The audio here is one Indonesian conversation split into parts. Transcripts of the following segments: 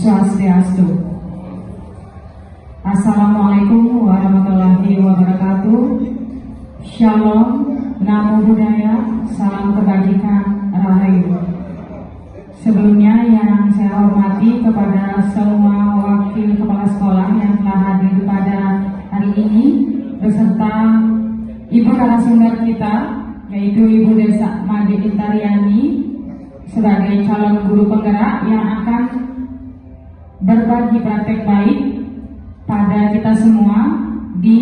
Swastiastu. Assalamualaikum warahmatullahi wabarakatuh. Shalom, Namo Buddhaya, salam kebajikan, Rahayu. Sebelumnya yang saya hormati kepada semua wakil kepala sekolah yang telah hadir pada hari ini beserta Ibu narasumber kita, yaitu Ibu Desa Made Intariani sebagai calon guru penggerak yang akan berbagi praktek baik pada kita semua di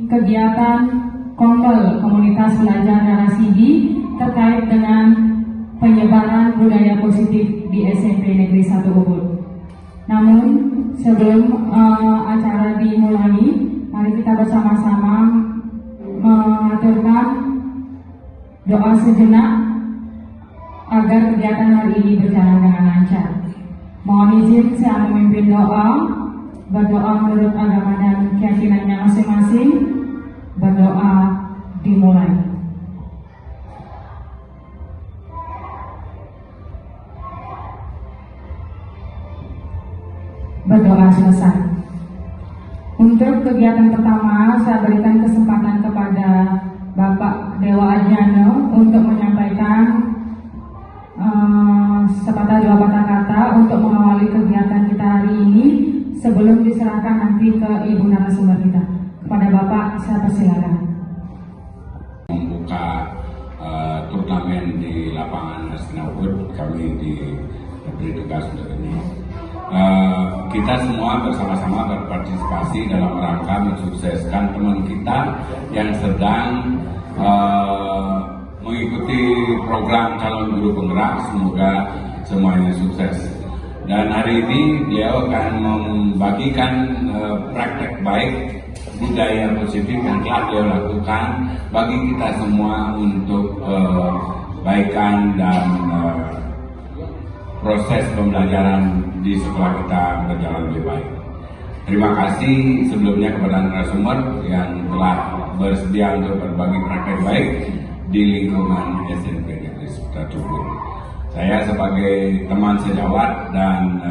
kegiatan Kombel Komunitas Belajar Narasidi terkait dengan penyebaran budaya positif di SMP Negeri 1 Ubud. Namun sebelum acara dimulai, mari kita bersama-sama mengaturkan doa sejenak agar kegiatan hari ini berjalan dengan lancar. Mohon izin saya memimpin doa, berdoa menurut agama dan keyakinannya masing-masing. Berdoa dimulai. Berdoa selesai. Untuk kegiatan pertama, saya berikan kesempatan kepada Bapak Dewa Adjano untuk menyampaikan sepatah dua patah kata untuk mengawali kegiatan kita hari ini sebelum diserahkan nanti ke Ibu narasumber kita. Kepada Bapak, saya persilakan. Membuka turnamen di lapangan Astina Ubud, kami diberi tugas untuk ini. Kita semua bersama-sama berpartisipasi dalam rangka mensukseskan teman kita yang sedang mengikuti program calon guru penggerak. Semoga semuanya sukses. Dan hari ini dia akan membagikan praktek baik budaya positif yang telah dia lakukan bagi kita semua untuk baikan dan proses pembelajaran di sekolah kita berjalan lebih baik. Terima kasih sebelumnya kepada narasumber yang telah bersedia untuk berbagi praktek baik di lingkungan SMP Negeri 1 Ubud. Saya sebagai teman sejawat dan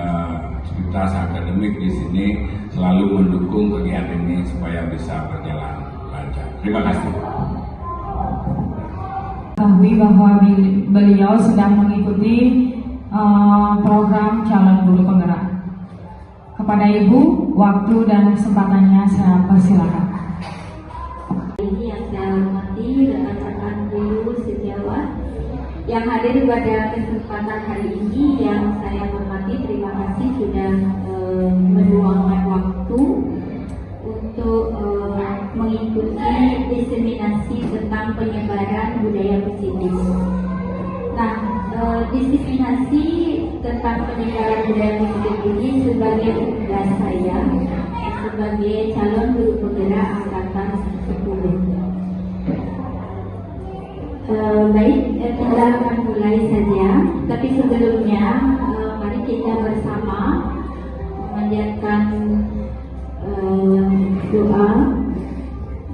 aktivitas akademik di sini selalu mendukung kegiatan ini supaya bisa berjalan lancar. Terima kasih. Ketahui bahwa beliau sedang mengikuti program calon guru penggerak. Kepada Ibu, waktu dan kesempatannya saya persilakan. Ini yang saya hormati rekan-rekan guru sejawat yang hadir pada kesempatan hari ini, yang saya hormati, terima kasih sudah meluangkan waktu untuk mengikuti diseminasi tentang penyebaran budaya positif. Nah, diseminasi tentang penyebaran budaya positif ini sebagai tugas saya sebagai calon guru penggerak angkatan 10. Baik, kita akan mulai saja. Tapi sebelumnya, mari kita bersama memanjatkan doa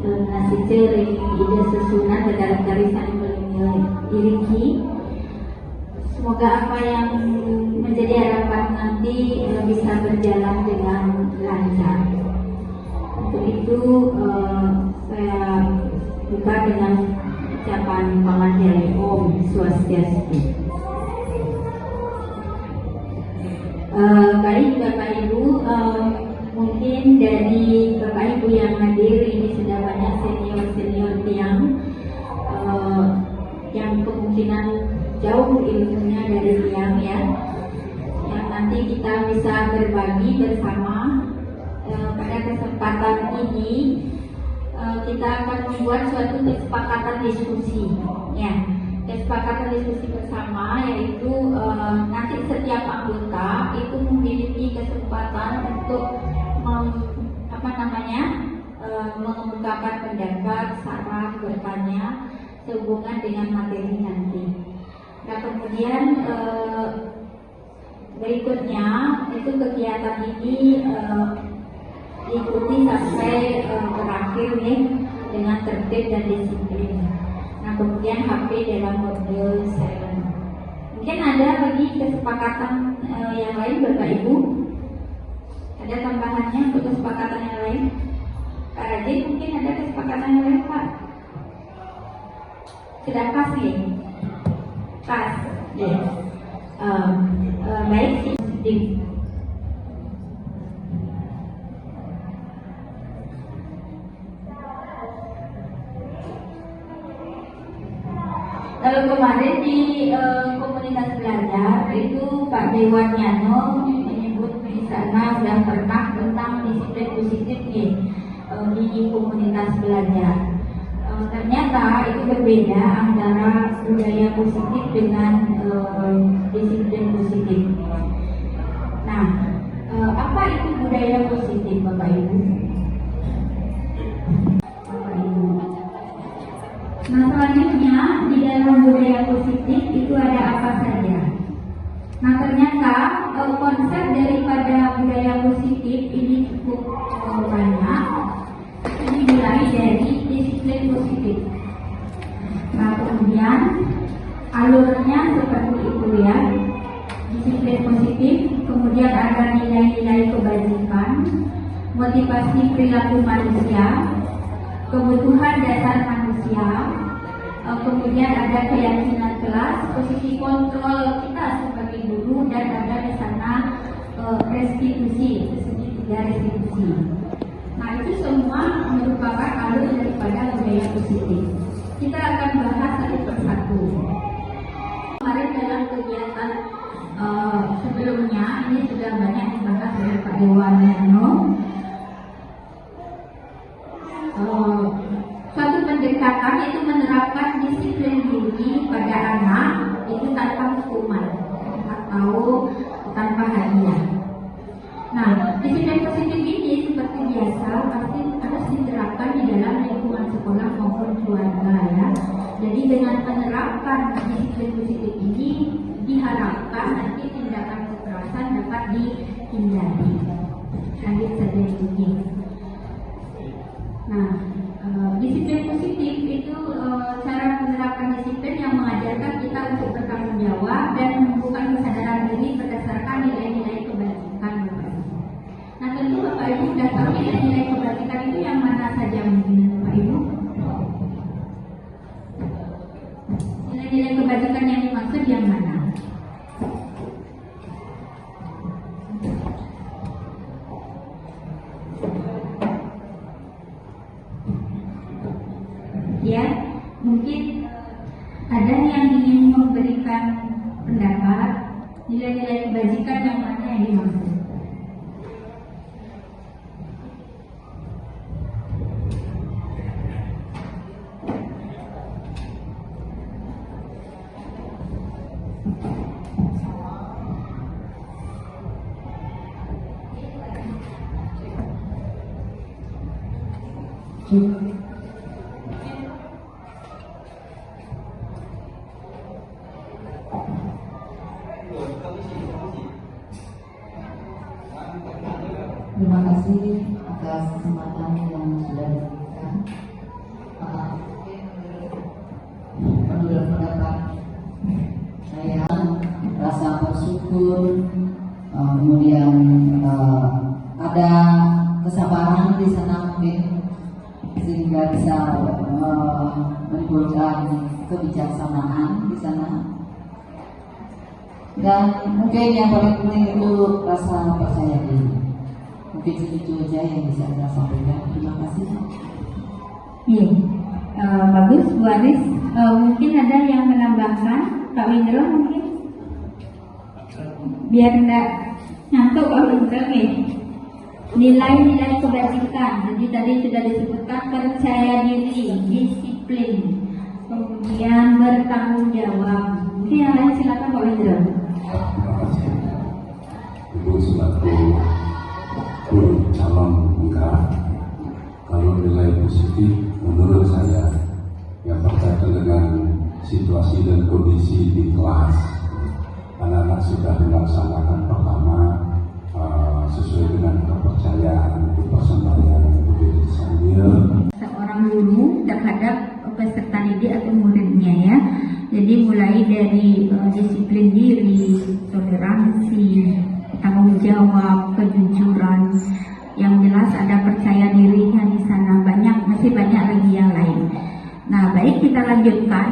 nasi cering ide susunan dalam garisan diriki. Semoga apa yang menjadi harapan nanti bisa berjalan dengan lancar. Untuk itu saya buka dengan ucapan Pamanjaya Om Swastiastu. Baik Bapak Ibu, mungkin dari Bapak Ibu yang hadir ini sudah banyak senior-senior yang kemungkinan jauh ilmunya dari Tiang ya, yang nanti kita bisa berbagi bersama. Pada kesempatan ini kita akan membuat suatu kesepakatan diskusi ya, kesepakatan diskusi bersama, yaitu nanti setiap anggota itu memiliki kesempatan untuk mengemukakan pendapat, saran, bertanya sehubungan dengan materi nanti. Nah, kemudian berikutnya itu kegiatan ini diikuti sampai berakhir nih dengan tertib dan disiplin. Nah, kemudian HP dalam mode silent. Mungkin ada lagi kesepakatan yang lain Bapak Ibu? Ada tambahannya untuk kesepakatan yang lain? Pak Radit, mungkin ada kesepakatan yang lain, Pak? Sudah pas nih? Pas, yes. Baik, positif. Kemarin di komunitas belajar itu Pak Dewan Yano menyebut di sana sudah pernah tentang disiplin positif nih di komunitas belajar. Ternyata itu berbeda antara budaya positif dengan disiplin positif. Nah, apa itu budaya positif, Bapak Ibu? Nah, selanjutnya di dalam budaya positif itu ada apa saja? Nah, ternyata konsep daripada budaya positif ini cukup banyak. Ini mulai dari disiplin positif. Nah, kemudian alurnya seperti itu ya. Disiplin positif, kemudian ada nilai-nilai kebajikan, motivasi perilaku manusia, kebutuhan dasar manusia, kemudian ada keyakinan kelas, posisi kontrol kita sebagai guru, dan ada di sana restitusi, restitusi. Nah, itu semua merupakan alur daripada budaya positif. Kita akan bahas satu persatu. Kemarin dalam kegiatan sebelumnya ini sudah banyak dibahas oleh Pak Dewan Yano. Suatu pendekatan itu menerapkan disiplin diri pada anak itu tanpa hukuman atau tanpa hadiah. Nah, disiplin positif ini seperti biasa pasti harus diterapkan di dalam lingkungan sekolah maupun keluarga ya. Jadi dengan menerapkan disiplin positif ini diharapkan nanti tindakan kekerasan dapat dihindari. Lanjut saja ini. Nah, disiplin positif itu cara menerapkan disiplin yang mengajarkan kita untuk bertanggung jawab dan menumbuhkan kesadaran diri berdasarkan nilai-nilai kebajikan, Bapak Ibu. Nah, tentu Bapak Ibu sudah tahu nilai-nilai kebajikan itu yang mana saja mungkin Bapak Ibu? Nilai-nilai kebajikan yang dimaksud yang mana? Ya, mungkin ada yang ingin memberikan pendapat nilai-nilai kebajikan yang mana yang dimaksud. Terima kasih atas kesempatan yang sudah diberikan. Menurut pendapat saya, rasa bersyukur, kemudian ada kesabaran di sana mungkin sehingga bisa menimbulkan kebijaksanaan di sana. Dan mungkin yang paling penting itu rasa percaya diri. Mungkin segitu aja yang bisa saya sampaikan. Terima kasih. Iya, bagus Bu Aris. Mungkin ada yang menambahkan, Pak Windro mungkin, biar enggak ngantuk Pak Windro nih. Nilai-nilai kebajikan. Jadi tadi sudah disebutkan percaya diri, disiplin, kemudian bertanggung jawab. Mungkin yang lain silakan Pak Windro. Terima kasih. Ibu selaku guru calon enggak, kalau nilai positif menurut saya yang berkaitan dengan situasi dan kondisi di kelas, anak-anak sudah melaksanakan pertama sesuai dengan kepercayaan itu persembahyan begitu sambil seorang guru terhadap peserta didik atau muridnya ya. Jadi mulai dari disiplin diri, toleransi, tanggung jawab, kejujuran, ada percaya dirinya di sana, masih banyak lagi yang lain. Nah, baik, kita lanjutkan.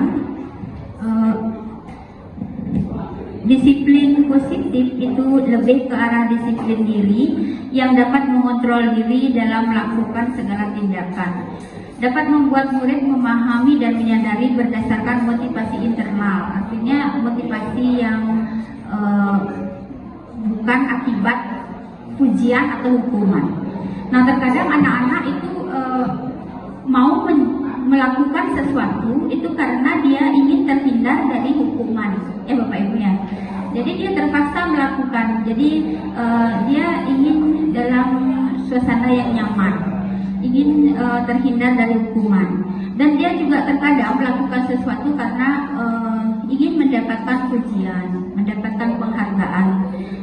Disiplin positif itu lebih ke arah disiplin diri yang dapat mengontrol diri dalam melakukan segala tindakan. Dapat membuat murid memahami dan menyadari berdasarkan motivasi internal, artinya motivasi yang bukan akibat pujian atau hukuman. Nah, terkadang anak-anak itu mau melakukan sesuatu itu karena dia ingin terhindar dari hukuman, Bapak Ibu ya. Jadi dia terpaksa melakukan. Jadi dia ingin dalam suasana yang nyaman, ingin terhindar dari hukuman. Dan dia juga terkadang melakukan sesuatu karena ingin mendapatkan pujian, mendapatkan penghargaan.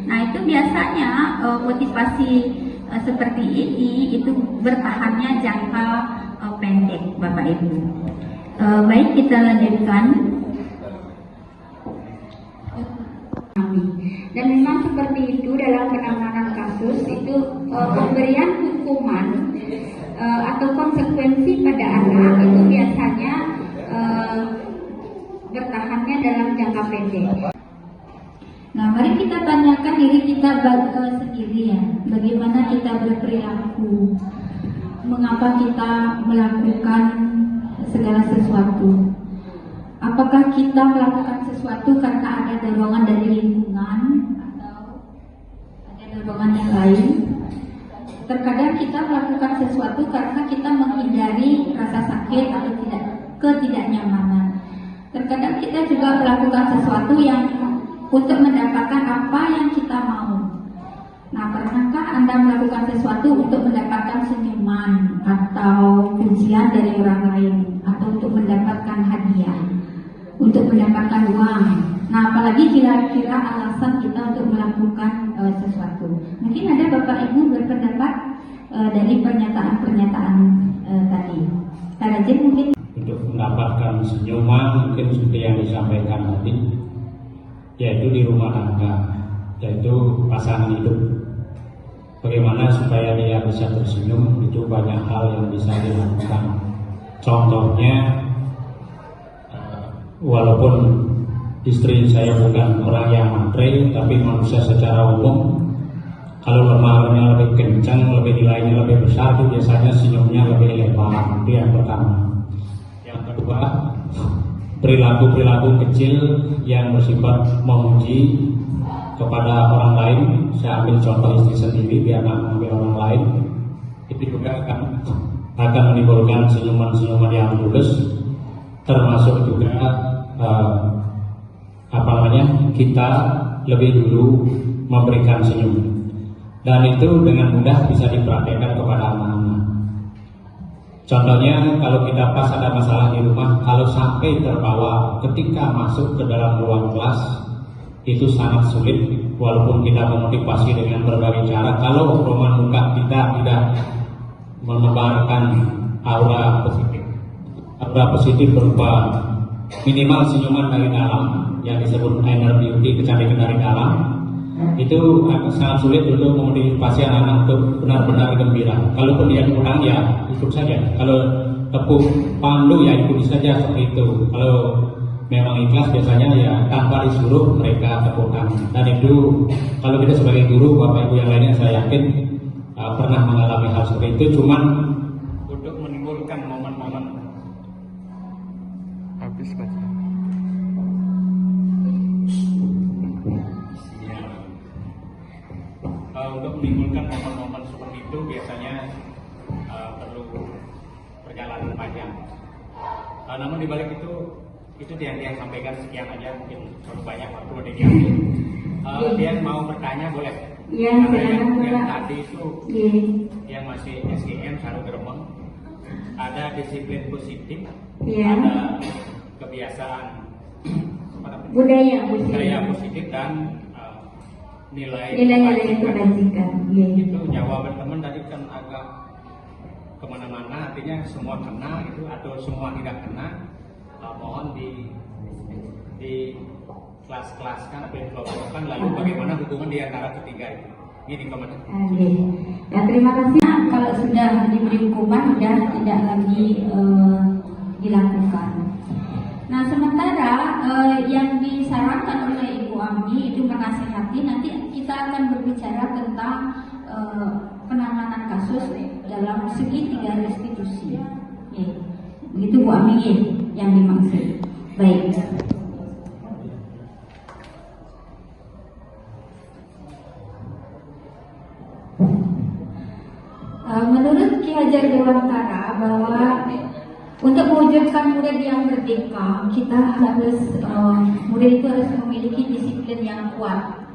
Nah, itu biasanya motivasi seperti ini itu bertahannya jangka pendek, Bapak Ibu. Baik, kita lanjutkan. Dan memang seperti itu dalam penanganan kasus itu pemberian hukuman atau konsekuensi pada anak itu biasanya bertahannya dalam jangka pendek. Nah, mari kita tanyakan diri kita sendiri ya, bagaimana kita berperilaku. Mengapa kita melakukan segala sesuatu? Apakah kita melakukan sesuatu karena ada dorongan dari lingkungan atau ada dorongan yang lain? Terkadang kita melakukan sesuatu karena kita menghindari rasa sakit atau ketidaknyamanan. Terkadang kita juga melakukan sesuatu yang untuk mendapatkan apa yang kita mau. Nah, pernahkah Anda melakukan sesuatu untuk mendapatkan senyuman atau pujian dari orang lain, atau untuk mendapatkan hadiah, untuk mendapatkan uang? Nah, apalagi kira-kira alasan kita untuk melakukan sesuatu. Mungkin ada Bapak Ibu berpendapat dari pernyataan-pernyataan tadi. Pak Rajin mungkin untuk mendapatkan senyuman, mungkin seperti yang disampaikan tadi, yaitu di rumah tangga, yaitu pasangan hidup. Bagaimana supaya dia bisa tersenyum, itu banyak hal yang bisa dilakukan. Contohnya, walaupun istri saya bukan orang yang matre, tapi manusia secara umum, kalau lemarnya lebih kencang, lebih nilainya lebih besar, itu biasanya senyumnya lebih lebar. Itu yang pertama. Yang kedua, perilaku-perilaku kecil yang bersifat memuji kepada orang lain. Saya ambil contoh istri sendiri, biar nggak mengambil orang lain. Itu juga akan menimbulkan senyuman-senyuman yang tulus, termasuk juga kita lebih dulu memberikan senyum, dan itu dengan mudah bisa dipraktekkan kepada anak-anak. Contohnya, kalau kita pas ada masalah di rumah, kalau sampai terbawa ketika masuk ke dalam ruang kelas, itu sangat sulit. Walaupun kita memotivasi dengan berbagai cara, kalau roman muka kita tidak menebarkan aura positif berupa minimal senyuman dari dalam, yang disebut inner beauty, kecantikan dari dalam, itu sangat sulit untuk memotivasi anak-anak untuk benar-benar gembira. Kalaupun dia kurang, ya ikut saja. Kalau tepuk pandu, ya ikuti saja seperti itu. Kalau memang ikhlas, biasanya ya tanpa disuruh mereka tepukkan. Dan itu kalau kita sebagai guru, Bapak Ibu yang lainnya, saya yakin pernah mengalami hal seperti itu. Cuman untuk menimbulkan momen-momen habis baca. Untuk menimbulkan momen-momen seperti itu biasanya perlu perjalanan panjang. Namun dibalik itu yang sampaikan sekian aja, mungkin terlalu banyak waktu udah diambil. Dia mau bertanya boleh? Iya, yang tadi itu yang masih SGM Saru Geremeng, ada disiplin positif, ada kebiasaan budaya positif, dan nilai kebajikan. Itu jawaban teman tadi kan agak kemana-mana, artinya semua kena itu atau semua tidak kena. Mohon di kelas-kelaskan atau dikelompokkan, lalu bagaimana hubungan di antara ketiga itu. Ini di komentar. Ya, terima kasih. Kalau sudah diberi hukuman sudah tidak lagi dilakukan. Nah, sementara yang disarankan oleh Ibu Ami itu menasihati, nanti kita akan berbicara tentang penanganan kasus dalam segi 3 restitusi. Ya. Begitu Bu Ami ya, yang dimaksud. Baik. Menurut Ki Hajar Dewantara bahwa untuk mewujudkan murid yang merdeka, kita harus murid itu harus memiliki disiplin yang kuat.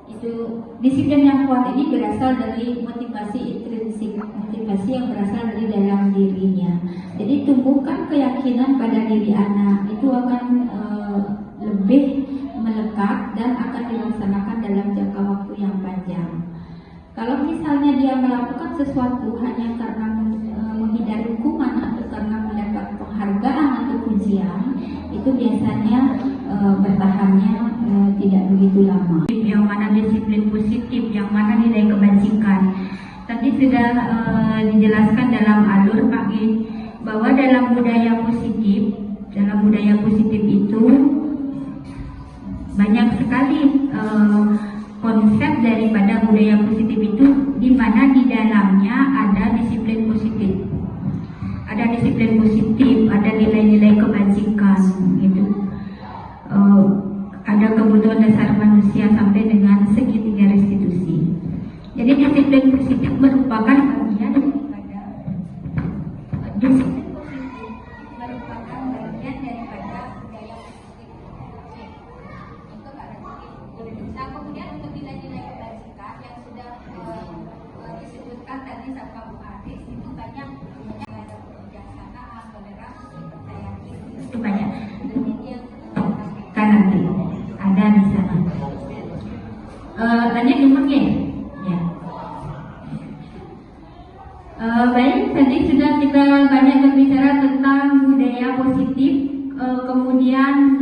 Itu disiplin yang kuat ini berasal dari motivasi intrinsik, motivasi yang berasal dari dalam dirinya. Jadi tumbuhkan keyakinan pada diri anak, itu akan lebih melekat dan akan dilaksanakan dalam jangka waktu yang panjang. Kalau misalnya dia melakukan sesuatu hanya karena menghindari hukuman atau karena mendapat penghargaan atau pujian, itu biasanya bertahannya tidak begitu lama. Yang mana disiplin positif, yang mana nilai kebajikan. Tadi sudah dijelaskan dalam alur Pak Gi, bahwa dalam budaya positif itu banyak sekali konsep daripada budaya positif itu, di mana di dalamnya ada disiplin positif, ada nilai-nilai kebajikan, gitu. Ada kebutuhan dasar manusia sampai dengan segitiga restitusi. Jadi disiplin positif merupakan bagian daripada budaya positif. Nah, kemudian untuk nilai-nilai kebajikan yang sudah disebutkan tadi sama Bu Aris, itu banyak ada kebijaksanaan, toleransi, percaya diri, itu banyak. Kan nanti ada di sana. Tanya nomornya, ya. Baik, tadi sudah kita banyak berbicara tentang budaya positif, kemudian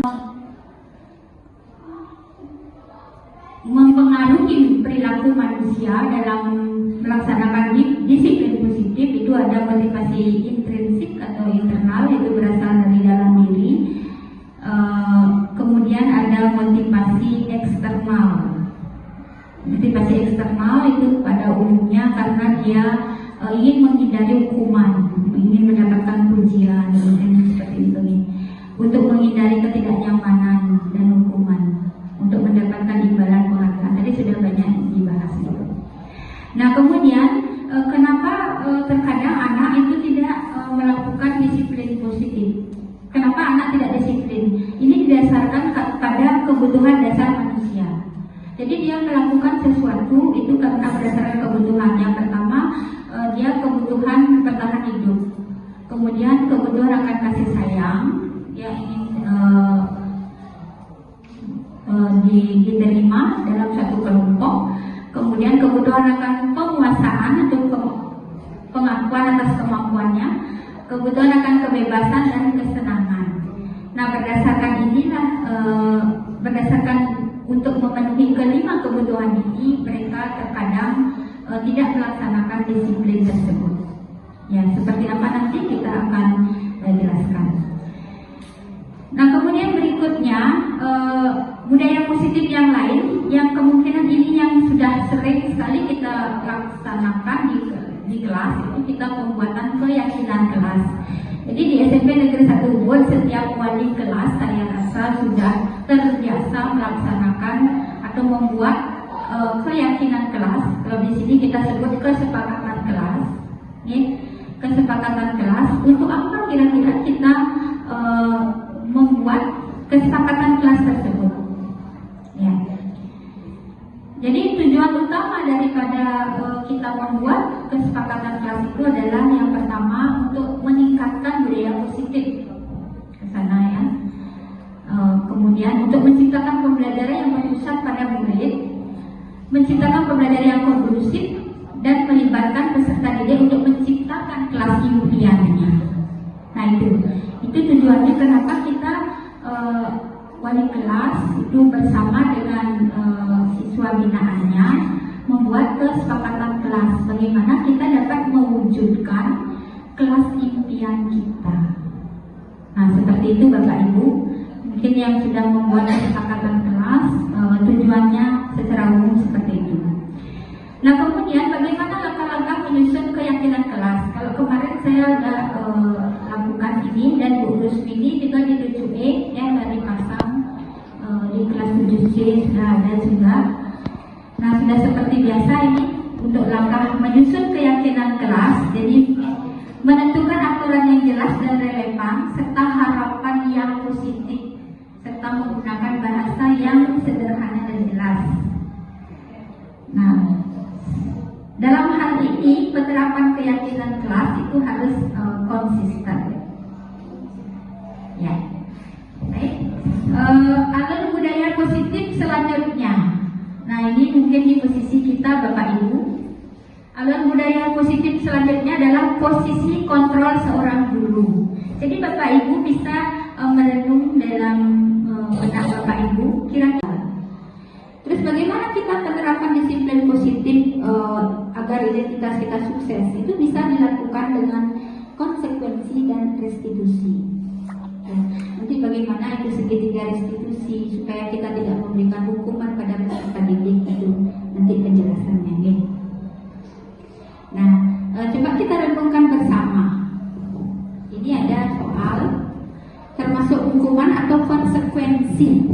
mempengaruhi perilaku manusia dalam melaksanakan disiplin positif. Itu ada motivasi intrinsik atau internal, itu berasal dari dalam diri. Kemudian ada motivasi eksternal. Motivasi eksternal itu pada umumnya karena dia ingin menghindari hukuman, ingin mendapatkan pujian, seperti itu nih. Untuk menghindari ketidaknyamanan dan hukuman, untuk mendapatkan imbalan penghargaan. Tadi sudah banyak dibahas itu. Nah, kemudian kenapa terkadang anak itu tidak melakukan disiplin positif? Kenapa anak tidak disiplin? Ini didasarkan pada kebutuhan dasar manusia. Jadi dia melakukan sesuatu itu karena berdasarkan kebutuhannya. Pertama, dia kebutuhan bertahan hidup. Kemudian kebutuhan akan kasih sayang. Dia ingin diterima dalam satu kelompok. Kemudian kebutuhan akan penguasaan atau pengakuan atas kemampuannya. Kebutuhan akan kebebasan dan kesenangan. Nah, berdasarkan inilah, berdasarkan untuk memenuhi kelima kebutuhan ini, mereka terkadang tidak melaksanakan disiplin tersebut. Ya, seperti apa nanti kita akan jelaskan. Nah, kemudian berikutnya budaya positif yang lain, yang kemungkinan ini yang sudah sering sekali kita laksanakan di kelas, itu kita pembuatan keyakinan kelas. Jadi di SMP Negeri 1 Ubud, setiap wali kelas saya rasa sudah terbiasa melaksanakan atau membuat keyakinan kelas. Kalau di sini kita sebut kesepakatan kelas, ya, kesepakatan kelas. Untuk apa kira-kira kita membuat kesepakatan kelas tersebut? Ya. Jadi tujuan utama daripada kita membuat kesepakatan kelas itu adalah yang pertama untuk meningkatkan budaya positif ke sana, ya. Kemudian untuk menciptakan pembelajaran yang berpusat pada murid, menciptakan pembelajaran yang kondusif, dan melibatkan peserta didik untuk menciptakan kelas impiannya. Nah, itu tujuannya kenapa kita wali kelas itu bersama dengan siswa binaannya membuat membuat kesepakatan kelas bagaimana kita dapat mewujudkan kelas impian kita. Nah, seperti itu Bapak Ibu, mungkin yang sudah membuat kesepakatan kelas, tujuannya secara umum seperti itu. Nah, kemudian bagaimana langkah-langkah menyusun keyakinan kelas? Kalau kemarin saya sudah lakukan ini, dan Bu Rusmini juga di 7E yang dari pasang di kelas 7C sudah ada juga. Nah, sudah seperti biasa ini untuk langkah menyusun keyakinan kelas. Jadi menentukan aturan yang jelas dan relevan serta harapan yang positif serta menggunakan bahasa yang sederhana dan jelas. Nah, dalam hal ini penerapan keyakinan kelas itu harus konsisten. Ya, baik. Alur budaya positif selanjutnya. Nah, ini mungkin di posisi kita Bapak Ibu. Alur budaya positif selanjutnya adalah posisi kontrol seorang guru. Jadi Bapak Ibu bisa merenung dalam benak Bapak Ibu kira-kira. Terus bagaimana kita penerapan disiplin positif agar identitas kita sukses? Itu bisa dilakukan dengan konsekuensi dan restitusi. Nanti bagaimana itu segitiga restitusi supaya kita tidak memberikan hukuman pada peserta didik, itu nanti penjelasannya ya. Nah, coba kita renungkan bersama. Ini ada soal termasuk hukuman atau konsekuensi.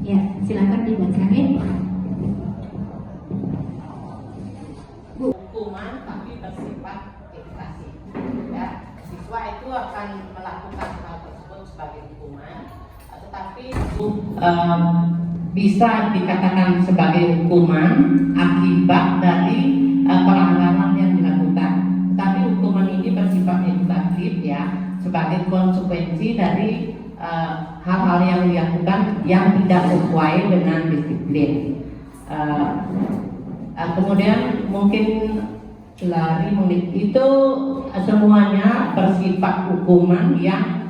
Ya, silakan dibaca ya. Hukuman tapi bersifat edukasi. Ya, siswa itu akan melakukan hal tersebut sebagai hukuman, tetapi bisa dikatakan sebagai hukuman akibat dari pelanggaran yang dilakukan. Tetapi hukuman ini bersifat edukatif ya, sebagai konsekuensi dari hal-hal yang dilakukan yang tidak sesuai dengan disiplin. Kemudian mungkin lari itu semuanya bersifat hukuman yang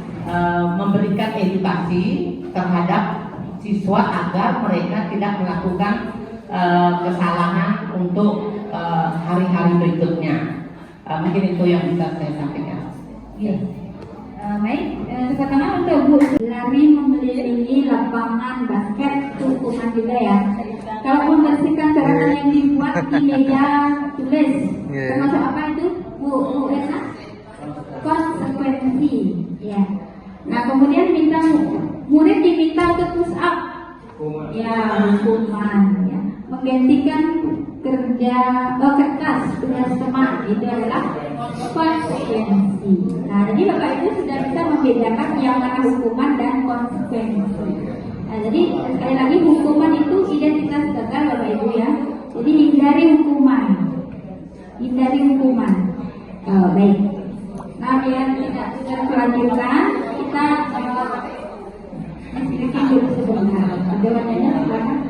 memberikan edukasi terhadap siswa agar mereka tidak melakukan kesalahan untuk hari-hari berikutnya. Mungkin itu yang bisa saya sampaikan. Ya. Baik, pertama untuk Bu, lari mengelilingi lapangan basket itu hukuman juga ya. Kalau membersihkan jalanan yang dibuat di meja tulis, termasuk apa itu Bu Esa? Konsekuensi, ya. Nah, kemudian murid diminta untuk push up, ya, hukuman, ya. Menggantikan kertas tugas teman, itu adalah konsekuensi. Nah, jadi Bapak Ibu sudah bisa membedakan yang mana hukuman dan konsekuensi. Nah, jadi sekali lagi hukuman itu identitas gagal Bapak Ibu ya. Jadi hindari hukuman, baik. Nah, biar tidak selanjutkan kita diskusi dulu sebentar. Jawabannya silakan.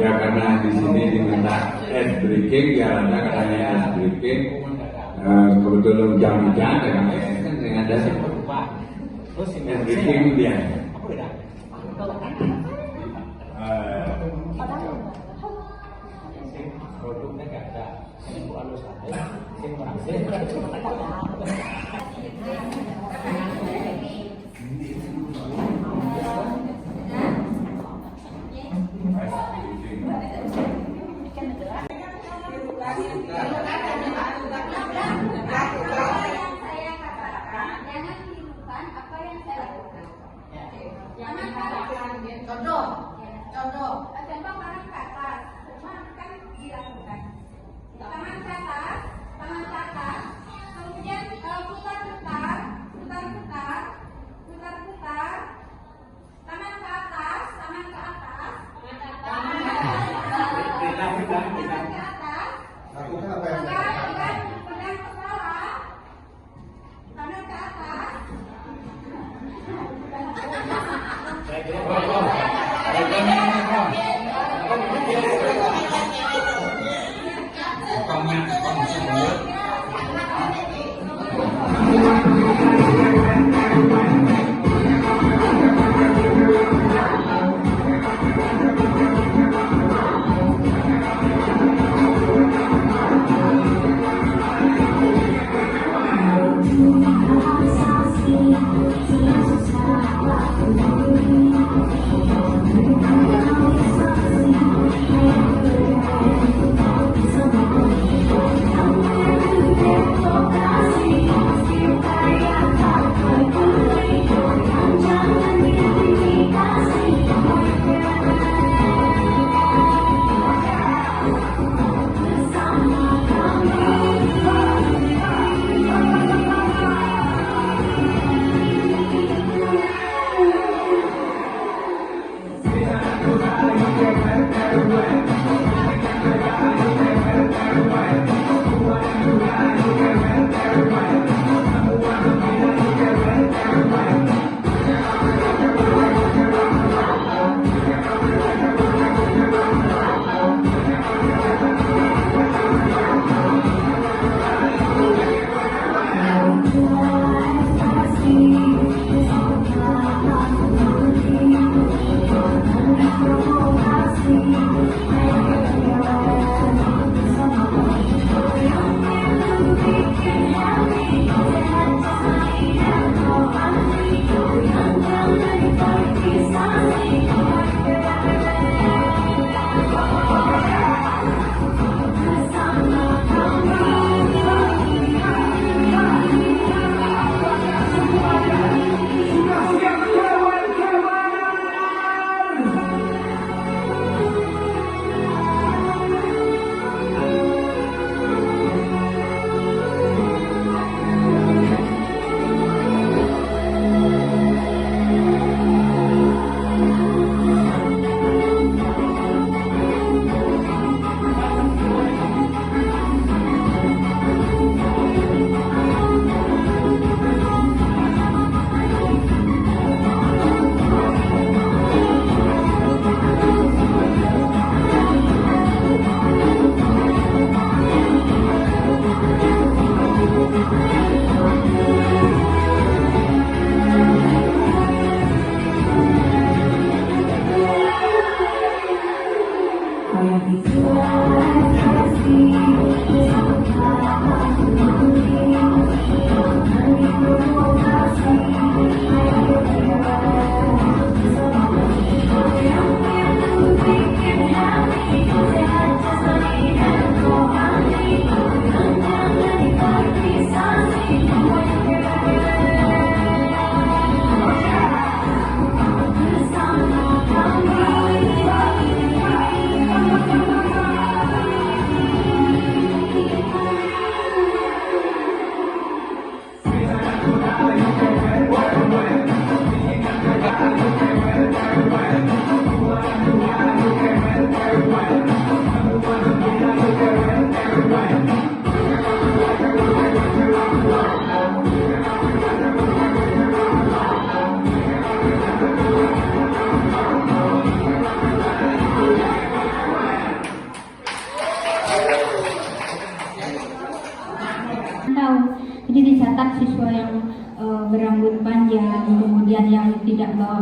Ya, karena di sini diminta ice breaking, ya ada katanya ice breaking. Kebetulan jam-jam dengan ice kan dengan ada ice breaking dia. Contoh barang ke atas, semua kan dilakukan. Tangan ke atas, kemudian putar-putar, tangan ke atas, tangan ke atas. Pegang kepala, tangan ke atas. Thank you.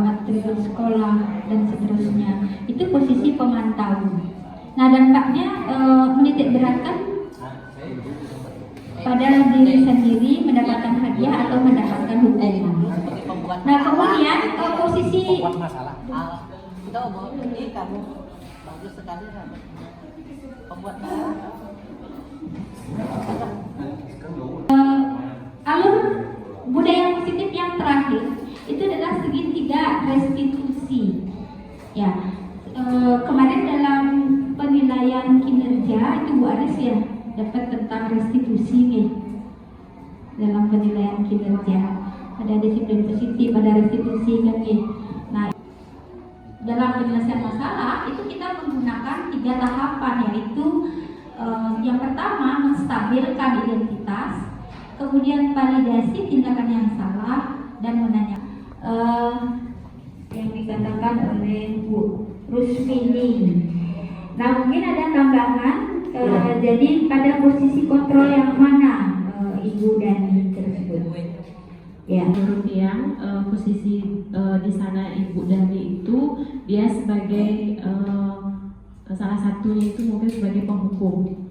mengatur sekolah dan seterusnya. Itu posisi pemantau. Nah, dampaknya menitik beratkan pada diri sendiri mendapatkan hadiah atau mendapatkan hukuman. Nah, kemudian posisi ini kamu bagus sekali pembuat masalah. Alur budaya positif yang terakhir itu adalah segitiga restitusi. Ya, kemarin dalam penilaian kinerja itu Bu Aris ya dapat tentang restitusi nih dalam penilaian kinerja. Ada disiplin positif, ada restitusi kan nih. Nah, dalam penyelesaian masalah itu kita menggunakan 3 tahapan, yaitu yang pertama menstabilkan identitas, kemudian validasi tindakan yang salah, dan menanya yang dikatakan oleh Bu Rusmini. Nah, mungkin ada tambahan, jadi pada posisi kontrol yang mana Ibu Dani tersebut? Ya, menurut yang posisi di sana Ibu Dani itu dia sebagai salah satunya itu mungkin sebagai penghukum.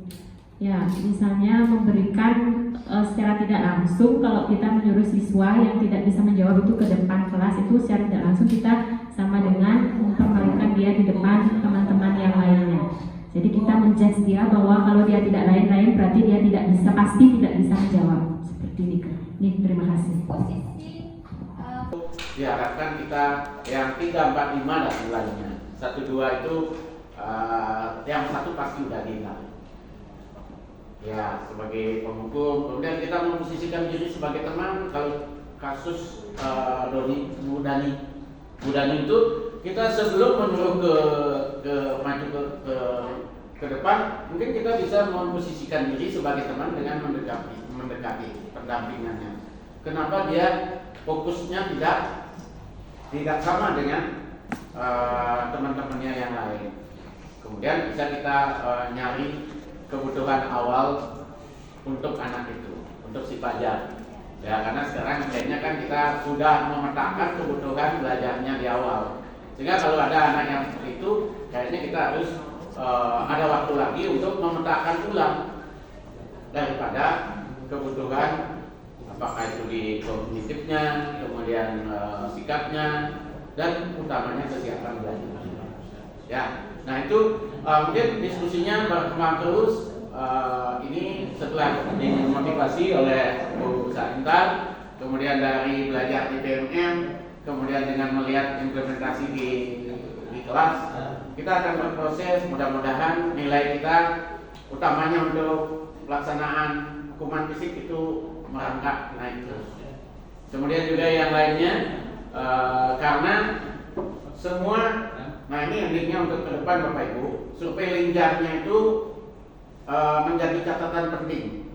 Ya, misalnya memberikan secara tidak langsung kalau kita menyuruh siswa yang tidak bisa menjawab itu ke depan kelas, itu secara tidak langsung kita sama dengan mempermalukan dia di depan teman-teman yang lainnya. Jadi kita menjudge dia bahwa kalau dia tidak lain-lain berarti dia tidak bisa, pasti tidak bisa menjawab. Seperti ini. Nih, terima kasih. Diharapkan kita yang 3, 4, 5 dan nilainya 1, 2 itu yang 1 pasti udah dihilang. Ya, sebagai penghukum, kemudian kita memposisikan diri sebagai teman. Kalau kasus Bu Dani itu kita sebelum menyuruh ke maju ke depan, mungkin kita bisa memposisikan diri sebagai teman dengan mendekati pendampingannya. Kenapa dia fokusnya tidak sama dengan teman-temannya yang lain. Kemudian bisa kita nyari kebutuhan awal untuk anak itu, untuk si Fajar. Ya, karena sekarang kayaknya kan kita sudah memetakan kebutuhan belajarnya di awal. Sehingga kalau ada anak yang seperti itu, kayaknya kita harus ada waktu lagi untuk memetakan ulang daripada kebutuhan, apakah itu di kognitifnya, kemudian sikapnya, dan utamanya kesiapan belajar. Ya, nah itu mungkin diskusinya berkembang terus. Ini setelah dimotivasi oleh Bu Saintar, kemudian dari belajar di PMM, kemudian dengan melihat implementasi di kelas, kita akan berproses. Mudah-mudahan nilai kita, utamanya untuk pelaksanaan hukuman fisik itu merangkak naik terus. Kemudian juga yang lainnya, karena semua, nah ini endingnya untuk ke depan Bapak Ibu, survei linjarnya itu menjadi catatan penting.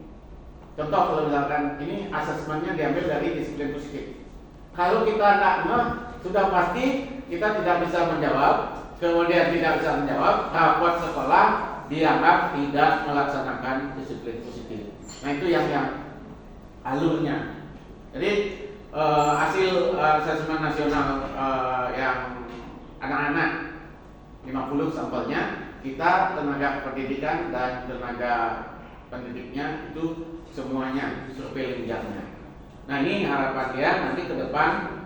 Contoh kalau misalkan ini asesmennya diambil dari disiplin positif. Kalau kita tidak sudah pasti kita tidak bisa menjawab, kemudian tidak bisa menjawab, raport sekolah dianggap tidak melaksanakan disiplin positif. Nah itu yang alurnya. Jadi hasil asesmen nasional yang anak-anak 50 sampelnya, kita tenaga pendidikan dan tenaga pendidiknya itu semuanya survei linjarnya. Nah ini harapan dia nanti ke depan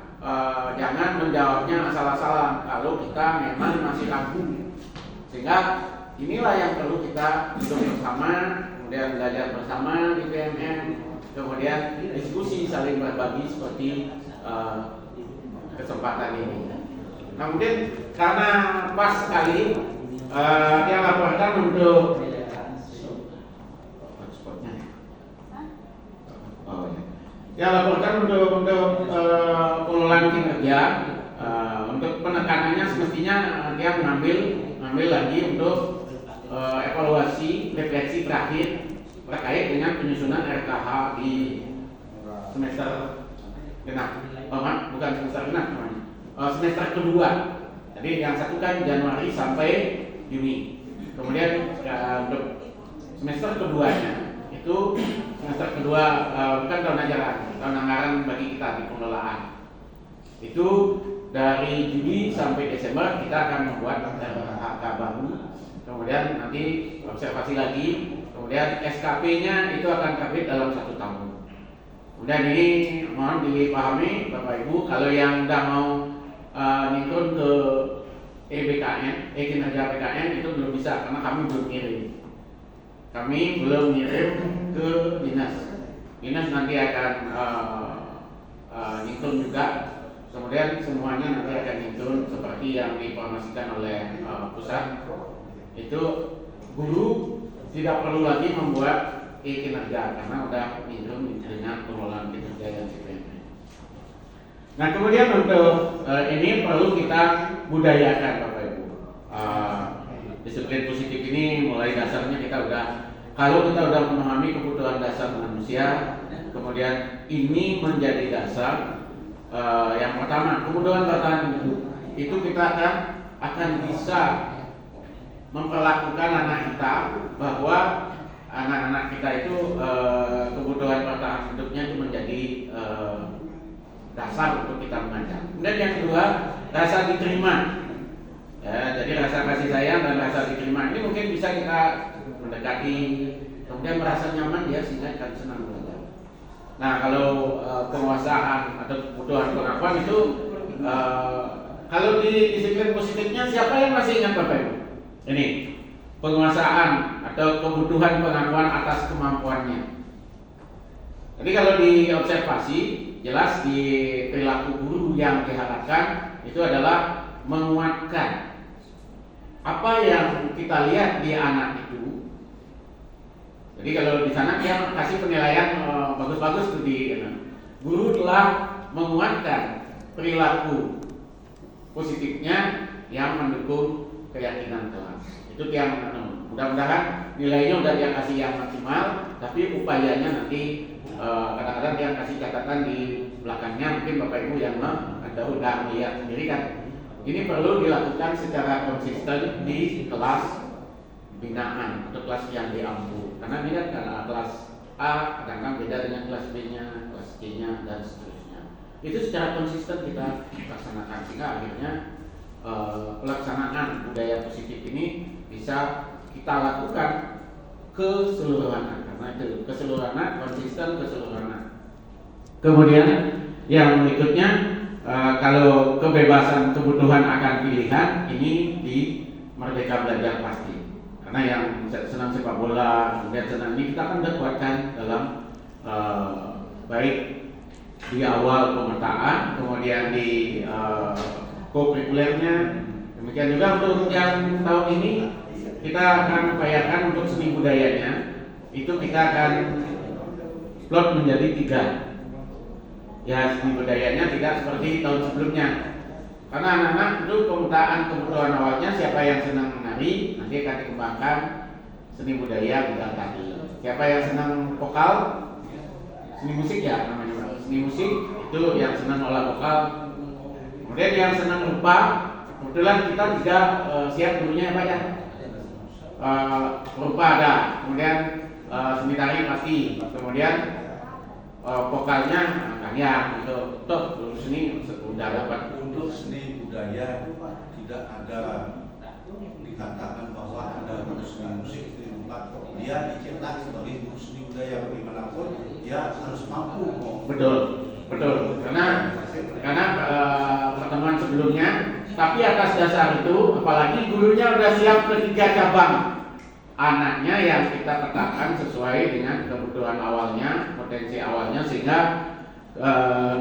jangan menjawabnya asal-asalan kalau kita memang masih ragu. Sehingga inilah yang perlu kita hidup bersama, kemudian belajar bersama di PMM, kemudian diskusi saling berbagi seperti kesempatan ini. Nah mungkin karena pas sekali dia laporkan untuk dia laporkan untuk pengelolaan kinerja, untuk penekanannya semestinya dia mengambil lagi untuk evaluasi refleksi terakhir terkait dengan penyusunan RKH di semester genap, bukan semester genap namanya, semester kedua. Jadi yang satu kan Januari sampai Juni. Kemudian untuk semester keduanya itu semester kedua bukan tahun ajaran, tahun anggaran bagi kita di pengelolaan. Itu dari Juli sampai Desember kita akan membuat HK baru, kemudian nanti observasi lagi, kemudian SKP-nya itu akan terbit dalam 1 tahun. Kemudian ini mohon dipahami Bapak Ibu, kalau yang udah mau nyingkun ke EBKN, kinerja BKN itu belum bisa karena kami belum ngirim. Kami belum ngirim ke dinas. Dinas nanti akan nyingkun juga. Kemudian semuanya nanti akan nyingkun seperti yang diinformasikan oleh pusat. Itu guru tidak perlu lagi membuat kinerja karena udah nyingkun dengan pengelolaan kinerja yang CPNP. Nah kemudian untuk ini perlu kita budayakan Bapak Ibu. Disiplin positif ini mulai dasarnya kita kalau kita udah memahami kebutuhan dasar manusia, kemudian ini menjadi dasar. Yang pertama, kebutuhan bertahan hidup itu kita akan bisa memperlakukan anak kita bahwa anak-anak kita itu kebutuhan bertahan hidupnya itu menjadi dasar untuk kita mengajar. Kemudian yang kedua, rasa diterima. Ya, jadi rasa kasih sayang dan rasa diterima ini mungkin bisa kita mendekati, kemudian merasa nyaman dia sehingga akan senang belajar. Nah kalau penguasaan atau kebutuhan pengakuan itu kalau di disiplin positifnya siapa yang masih ingat Bapak Ibu? Ini penguasaan atau kebutuhan pengakuan atas kemampuannya. Jadi kalau diobservasi jelas di perilaku guru yang diharapkan itu adalah menguatkan apa yang kita lihat di anak itu. Jadi kalau di sana dia kasih penilaian bagus-bagus tuh di guru telah menguatkan perilaku positifnya yang mendukung keyakinan kelas. Itu yang mudah-mudahan nilainya udah dia kasih yang maksimal, tapi upayanya nanti kadang-kadang dia kasih catatan di belakangnya, mungkin Bapak Ibu yang udah melihat sendiri kan. Ini perlu dilakukan secara konsisten di kelas binaan atau kelas yang diampu. Karena ini kan kelas A kadang-kadang beda dengan kelas B-nya, kelas C-nya dan seterusnya. Itu secara konsisten kita laksanakan sehingga akhirnya pelaksanaan budaya positif ini bisa kita lakukan keseluruhan. Karena itu keseluruhan, konsisten keseluruhan. Kemudian yang berikutnya kalau kebebasan kebutuhan akan pilihan ini di Merdeka Belajar pasti. Karena yang senang sepak bola, kemudian senang ini kita akan kuatkan dalam baik di awal pemetaan, kemudian di co-curricularnya. Demikian juga untuk yang tahun ini kita akan upayakan untuk seni budayanya itu kita akan plot menjadi 3. Ya seni budayanya tidak seperti tahun sebelumnya. Karena anak-anak itu pemetaan kebutuhan awalnya siapa yang senang menari nanti akan dikembangkan seni budaya bidang tadi. Siapa yang senang vokal, seni musik ya namanya. Seni musik itu yang senang olah vokal. Kemudian yang senang rupa, kebetulan kita juga siap gurunya apa ya? Rupa ada. Kemudian seni tari pasti. Kemudian vokalnya ya gitu. Toh seni sudah dapat. Untuk seni budaya tidak ada dikatakan bahwa ada guru seni musik seni rupa, dia dicetak sebagai guru seni budaya bagaimanapun dia harus mampu. Betul. Karena pertemuan sebelumnya, tapi atas dasar itu, apalagi gurunya udah siap ke 3 cabang anaknya yang kita petakan sesuai dengan kebutuhan awalnya, potensi awalnya, sehingga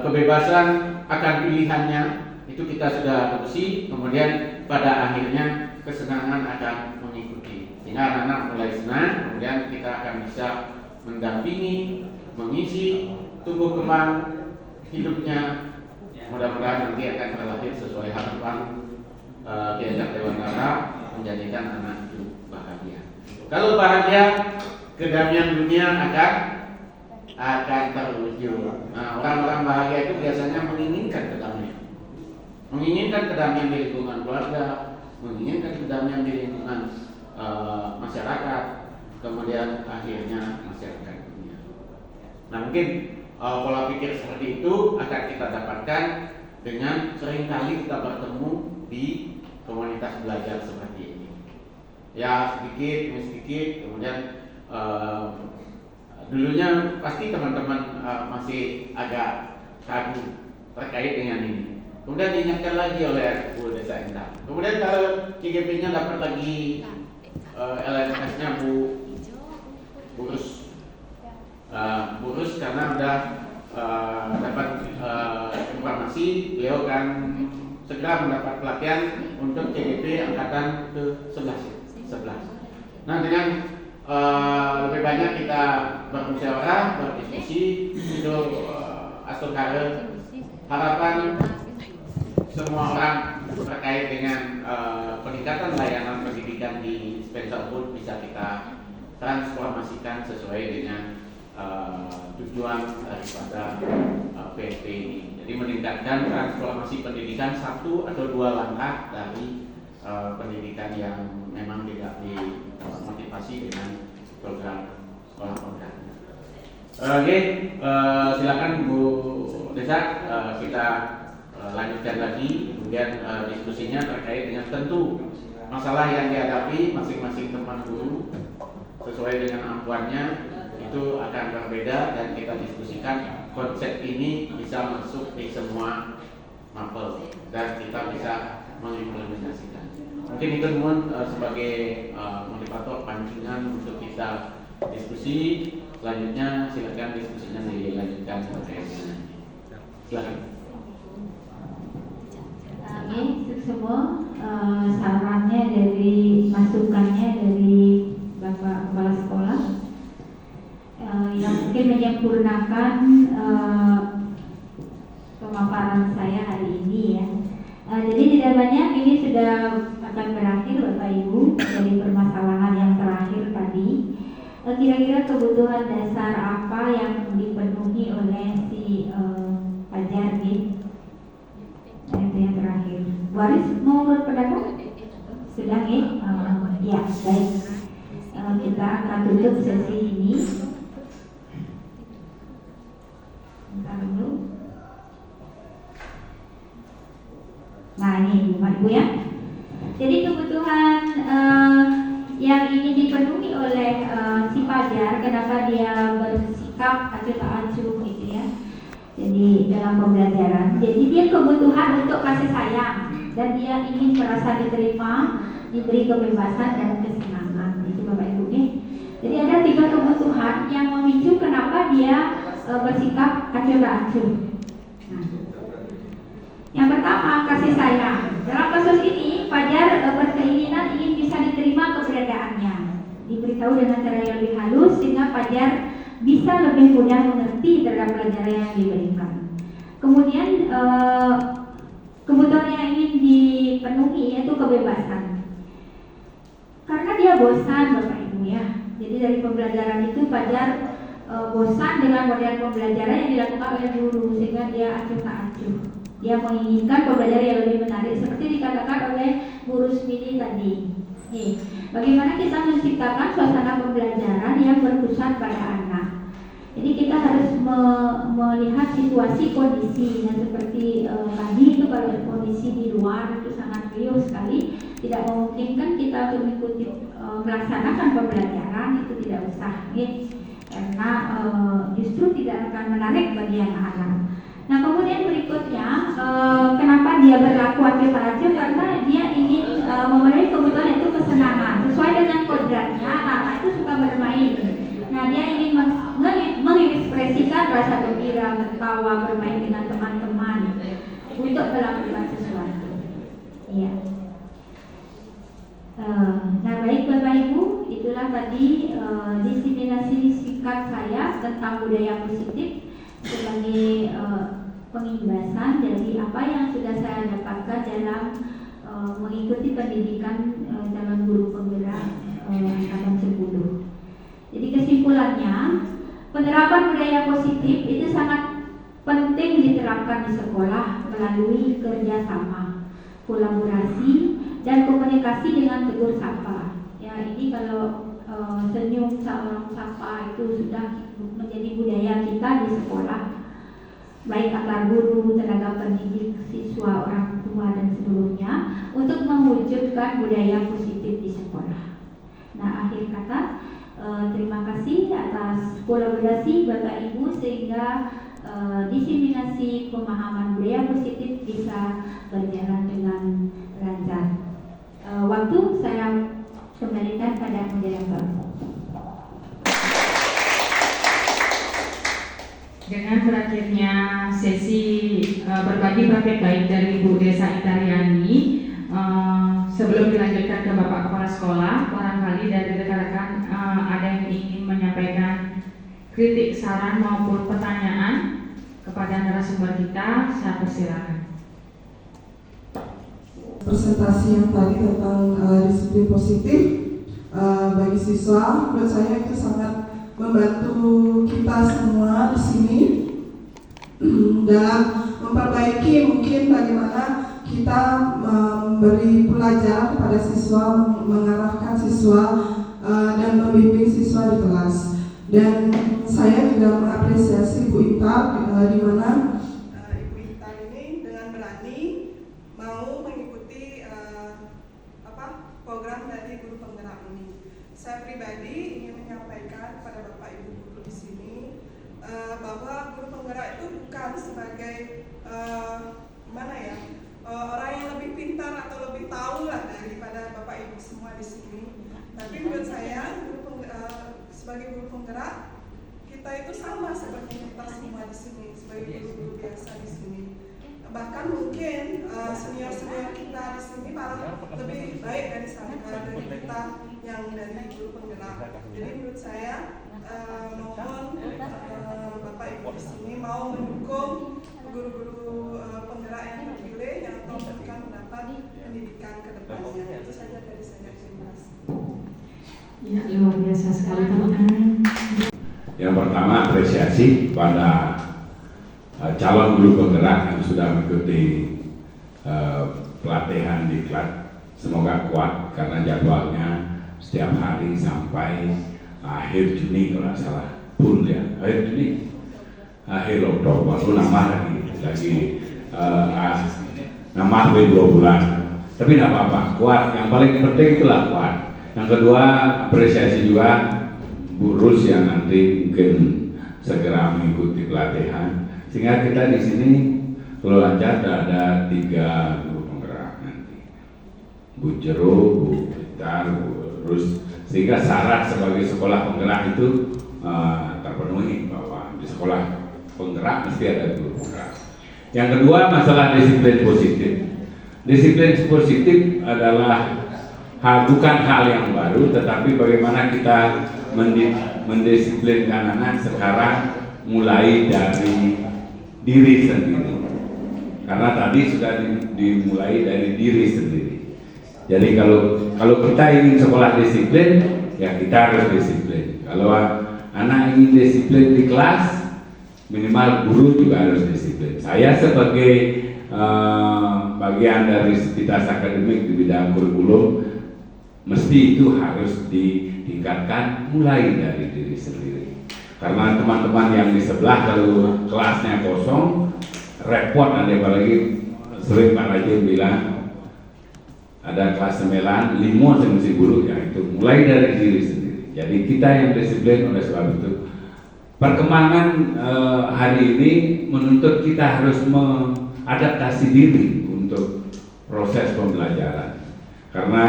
kebebasan akan pilihannya itu kita sudah adopsi, kemudian pada akhirnya kesenangan akan mengikuti, sehingga anak-anak mulai senang, kemudian kita akan bisa mendampingi, mengisi tumbuh kembang hidupnya. Mudah-mudahan nanti akan terlahir sesuai harapan diajak Dewantara menjadikan anak itu bahagia. Kalau bahagia, kedamaian dunia akan terwujud. Nah, orang-orang bahagia itu biasanya menginginkan kedamaian. Menginginkan kedamaian di lingkungan keluarga, menginginkan kedamaian di lingkungan masyarakat, kemudian akhirnya masyarakat dunia. Nah, mungkin pola pikir seperti itu akan kita dapatkan dengan seringkali kita bertemu di komunitas belajar seperti ini. Ya sedikit demi sedikit, kemudian dulunya pasti teman-teman masih agak ragu terkait dengan ini. Kemudian diingatkan lagi oleh Bu Desa Indah. Kemudian kalau CGP-nya dapat lagi LMS-nya Burus karena udah dapat informasi, beliau akan segera mendapat pelatihan untuk CGP angkatan ke-11. Nah, dengan lebih banyak kita bermusyawarah, berdiskusi, itu Astokare harapan semua orang terkait dengan peningkatan layanan pendidikan di Spencer Wood bisa kita transformasikan sesuai dengan tujuan daripada PSP ini. Jadi meningkatkan transformasi pendidikan satu atau dua langkah dari pendidikan yang memang tidak dimotivasi dengan program sekolah program. Oke, silakan Bu Desa, kita lanjutkan lagi. Kemudian diskusinya terkait dengan tentu masalah yang dihadapi masing-masing teman guru sesuai dengan ampuannya itu akan berbeda, dan kita diskusikan konsep ini bisa masuk di semua mapel dan kita bisa mengimplementasikan. Mungkin itu sebagai motivator pancingan untuk kita diskusi. Selanjutnya silakan diskusinya dilanjutkan sampai silakan. Ini semua sarannya dari masukannya dari Bapak Kepala Sekolah yang mungkin menyempurnakan pemaparan saya hari ini ya. Jadi tidak banyak, ini sudah akan berakhir Bapak Ibu dari permasalahan yang terakhir tadi. Kira-kira kebutuhan dasar apa yang dipenuhi oleh si Fajar nih? Itu yang terakhir. Waris mau berpendapat? Sudah ya? Ya, baik. Kita akan tutup sesi ini. Bentar dulu. Nah ini Ibu ya. Jadi kebutuhan yang ini dipenuhi oleh si Fajar, kenapa dia bersikap acuh tak acuh gitu ya. Jadi dalam pembelajaran, jadi dia kebutuhan untuk kasih sayang dan dia ingin merasa diterima, diberi kebebasan dan kesenangan. Itu Bapak Ibu nih. Jadi ada 3 kebutuhan yang memicu kenapa dia bersikap acuh tak acuh. Nah, yang pertama kasih sayang. Dalam kasus ini Fajar berkeinginan ingin bisa diterima keberadaannya, diberitahu dengan cara yang lebih halus sehingga Fajar bisa lebih mudah mengerti terhadap pelajaran yang diberikan. Kemudian kebutuhan yang ingin dipenuhi yaitu kebebasan. Karena dia bosan Bapak Ibu ya. Jadi dari pembelajaran itu Fajar bosan dengan model pembelajaran yang dilakukan oleh guru sehingga dia acuh tak acuh. Dia menginginkan pembelajaran yang lebih menarik seperti dikatakan oleh Bu Rusmini tadi. Bagaimana kita menciptakan suasana pembelajaran yang berpusat pada anak. Jadi kita harus melihat situasi kondisi. Nah seperti tadi itu kalau kondisi di luar itu sangat riuh sekali, tidak memungkinkan kita untuk mengikuti melaksanakan pembelajaran, itu tidak usah karena justru tidak akan menarik bagi anak-anak. Nah kemudian berikutnya kenapa dia berlaku acuh tak acuh, karena dia ingin memenuhi kebutuhan itu kesenangan sesuai dengan kodratnya. Anak itu suka bermain. Nah dia ingin mengekspresikan rasa gembira, tertawa, bermain dengan teman-teman untuk melakukan sesuatu. Iya. Nah baik Bapak Ibu, itulah tadi diseminasi singkat saya tentang budaya positif sebagai pengibasan dari apa yang sudah saya dapatkan dalam mengikuti pendidikan calon guru penggerak angkatan 10. Jadi kesimpulannya, penerapan budaya positif itu sangat penting diterapkan di sekolah melalui kerjasama, kolaborasi, dan komunikasi dengan tegur sapa. Ya ini kalau senyum salam sapa itu sudah menjadi budaya kita di sekolah. baik akar guru, tenaga pendidik, siswa, orang tua dan seluruhnya untuk mewujudkan budaya positif di sekolah. Nah, akhir kata, terima kasih atas kolaborasi Bapak Ibu sehingga diseminasi pemahaman budaya positif bisa berjalan dengan lancar. Waktu saya kembalikan pada moderator. Dengan berakhirnya sesi berbagi praktek baik dari Bu Desa Itariani, sebelum dilanjutkan ke Bapak Kepala Sekolah, barangkali dari rekan-rekan ada yang ingin menyampaikan kritik, saran maupun pertanyaan kepada narasumber kita, saya persilakan. Presentasi yang tadi tentang disiplin positif bagi siswa, menurut saya itu sangat membantu kita semua di sini dalam memperbaiki mungkin bagaimana kita memberi pelajaran kepada siswa, mengarahkan siswa dan membimbing siswa di kelas. Dan saya juga mengapresiasi Bu Intar di mana Ibu Intar ini dengan berani mau mengikuti program dari guru penggerak ini. Saya pribadi ingin menyampaikan kepada Bapak Ibu guru di sini bahwa guru penggerak itu bukan sebagai orang yang lebih pintar atau lebih tahu lah daripada Bapak Ibu semua di sini. Tapi menurut saya sebagai guru penggerak kita itu sama seperti kita semua di sini sebagai guru-guru biasa di sini. Bahkan mungkin senior-senior kita di sini malah lebih baik dari kita yang dari guru penggerak. Jadi menurut saya mohon Bapak Ibu di sini mau mendukung guru-guru penggerak yang terpilih yang akan memberikan pendapat pendidikan ke depannya. Itu saja dari saya. Terima kasih. Ya, luar biasa sekali teman-teman. Yang pertama, apresiasi pada calon guru penggerak yang sudah mengikuti pelatihan di kelas. Semoga kuat karena jadwalnya setiap hari sampai akhir Juni kalau tidak salah pun ya, akhir Juni, akhir Oktober, itu nambah lagi nambah 2 bulan. Tapi tidak apa-apa, kuat. Yang paling penting itulah kuat. Yang kedua, apresiasi juga Bu Rus yang nanti mungkin segera mengikuti pelatihan, sehingga kita di sini kalau lancar ada 3 guru penggerak nanti, Bu Jero, Bu Vitar, Bu Rus, sehingga syarat sebagai sekolah penggerak itu terpenuhi bahwa di sekolah penggerak mesti ada guru penggerak. Yang kedua, masalah disiplin positif. Disiplin positif adalah bukan hal yang baru, tetapi bagaimana kita mendisiplinkan anak sekarang mulai dari diri sendiri. Karena tadi sudah dimulai dari diri sendiri. Jadi kalau kita ingin sekolah disiplin, ya kita harus disiplin. Kalau anak ingin disiplin di kelas, minimal guru juga harus disiplin. Saya sebagai bagian dari sivitas akademik di bidang kurikulum, mesti itu harus ditingkatkan mulai dari diri sendiri. Karena teman-teman yang di sebelah kalau kelasnya kosong, repot nanti, apalagi sering Pak Rajin bilang ada kelas 9, 5 mesti guru, ya itu mulai dari diri sendiri. Jadi kita yang disiplin. Oleh sebab itu perkembangan hari ini menuntut kita harus mengadaptasi diri untuk proses pembelajaran. Karena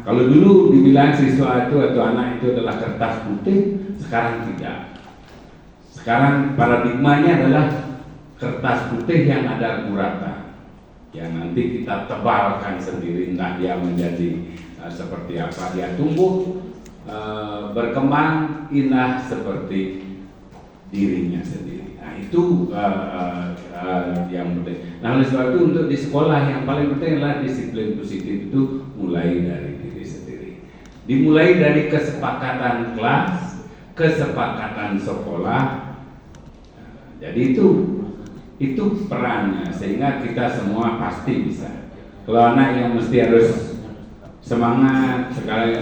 kalau dulu dibilang siswa itu atau anak itu adalah kertas putih, sekarang tidak. Sekarang paradigmanya adalah kertas putih yang ada gurata, yang nanti kita tebalkan sendiri, entah dia menjadi seperti apa, dia tumbuh berkembang indah seperti dirinya sendiri. Nah itu yang penting. Nah oleh sebab itu untuk di sekolah yang paling penting adalah disiplin positif itu mulai dari diri sendiri. Dimulai dari kesepakatan kelas, kesepakatan sekolah. Jadi itu perannya, sehingga kita semua pasti bisa. Kalau anak yang mesti harus semangat sekali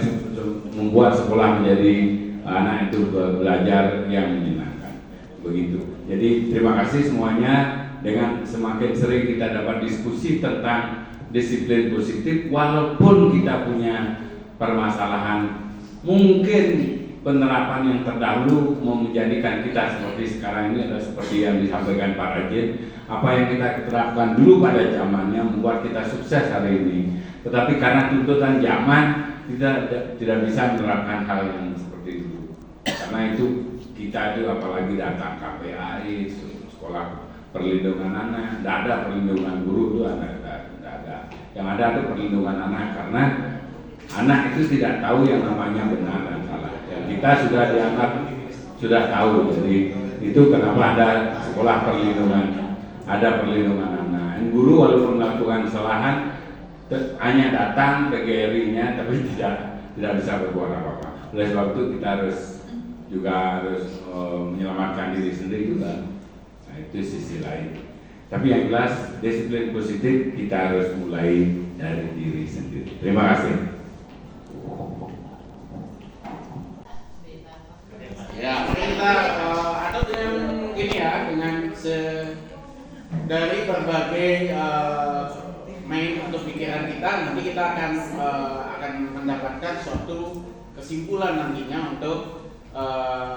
membuat sekolah menjadi anak itu belajar yang menyenangkan, begitu. Jadi terima kasih semuanya. dengan semakin sering kita dapat diskusi tentang disiplin positif, walaupun kita punya permasalahan, mungkin penerapan yang terdahulu mau menjadikan kita seperti sekarang ini adalah seperti yang disampaikan Pak Rajin, apa yang kita terapkan dulu pada zamannya membuat kita sukses hari ini. Tetapi karena tuntutan zaman kita tidak bisa menerapkan hal yang seperti itu. Karena itu kita itu apalagi data KPAI, sekolah perlindungan anak, tidak ada perlindungan guru itu tidak ada. Yang ada itu perlindungan anak, karena anak itu tidak tahu yang namanya benar dan salah. Kita sudah dianggap sudah tahu, jadi itu kenapa ada sekolah perlindungan, ada perlindungan anak. Dan guru walaupun melakukan kesalahan hanya datang ke GRI-nya, tapi tidak bisa berbuat apa-apa. Oleh sebab itu kita harus menyelamatkan diri sendiri juga. Nah, itu sisi lain. Tapi yang jelas disiplin positif kita harus mulai dari diri sendiri. Terima kasih. Ya, kita atau dengan gini ya, dengan dari berbagai main untuk pikiran kita, nanti kita akan mendapatkan suatu kesimpulan nantinya untuk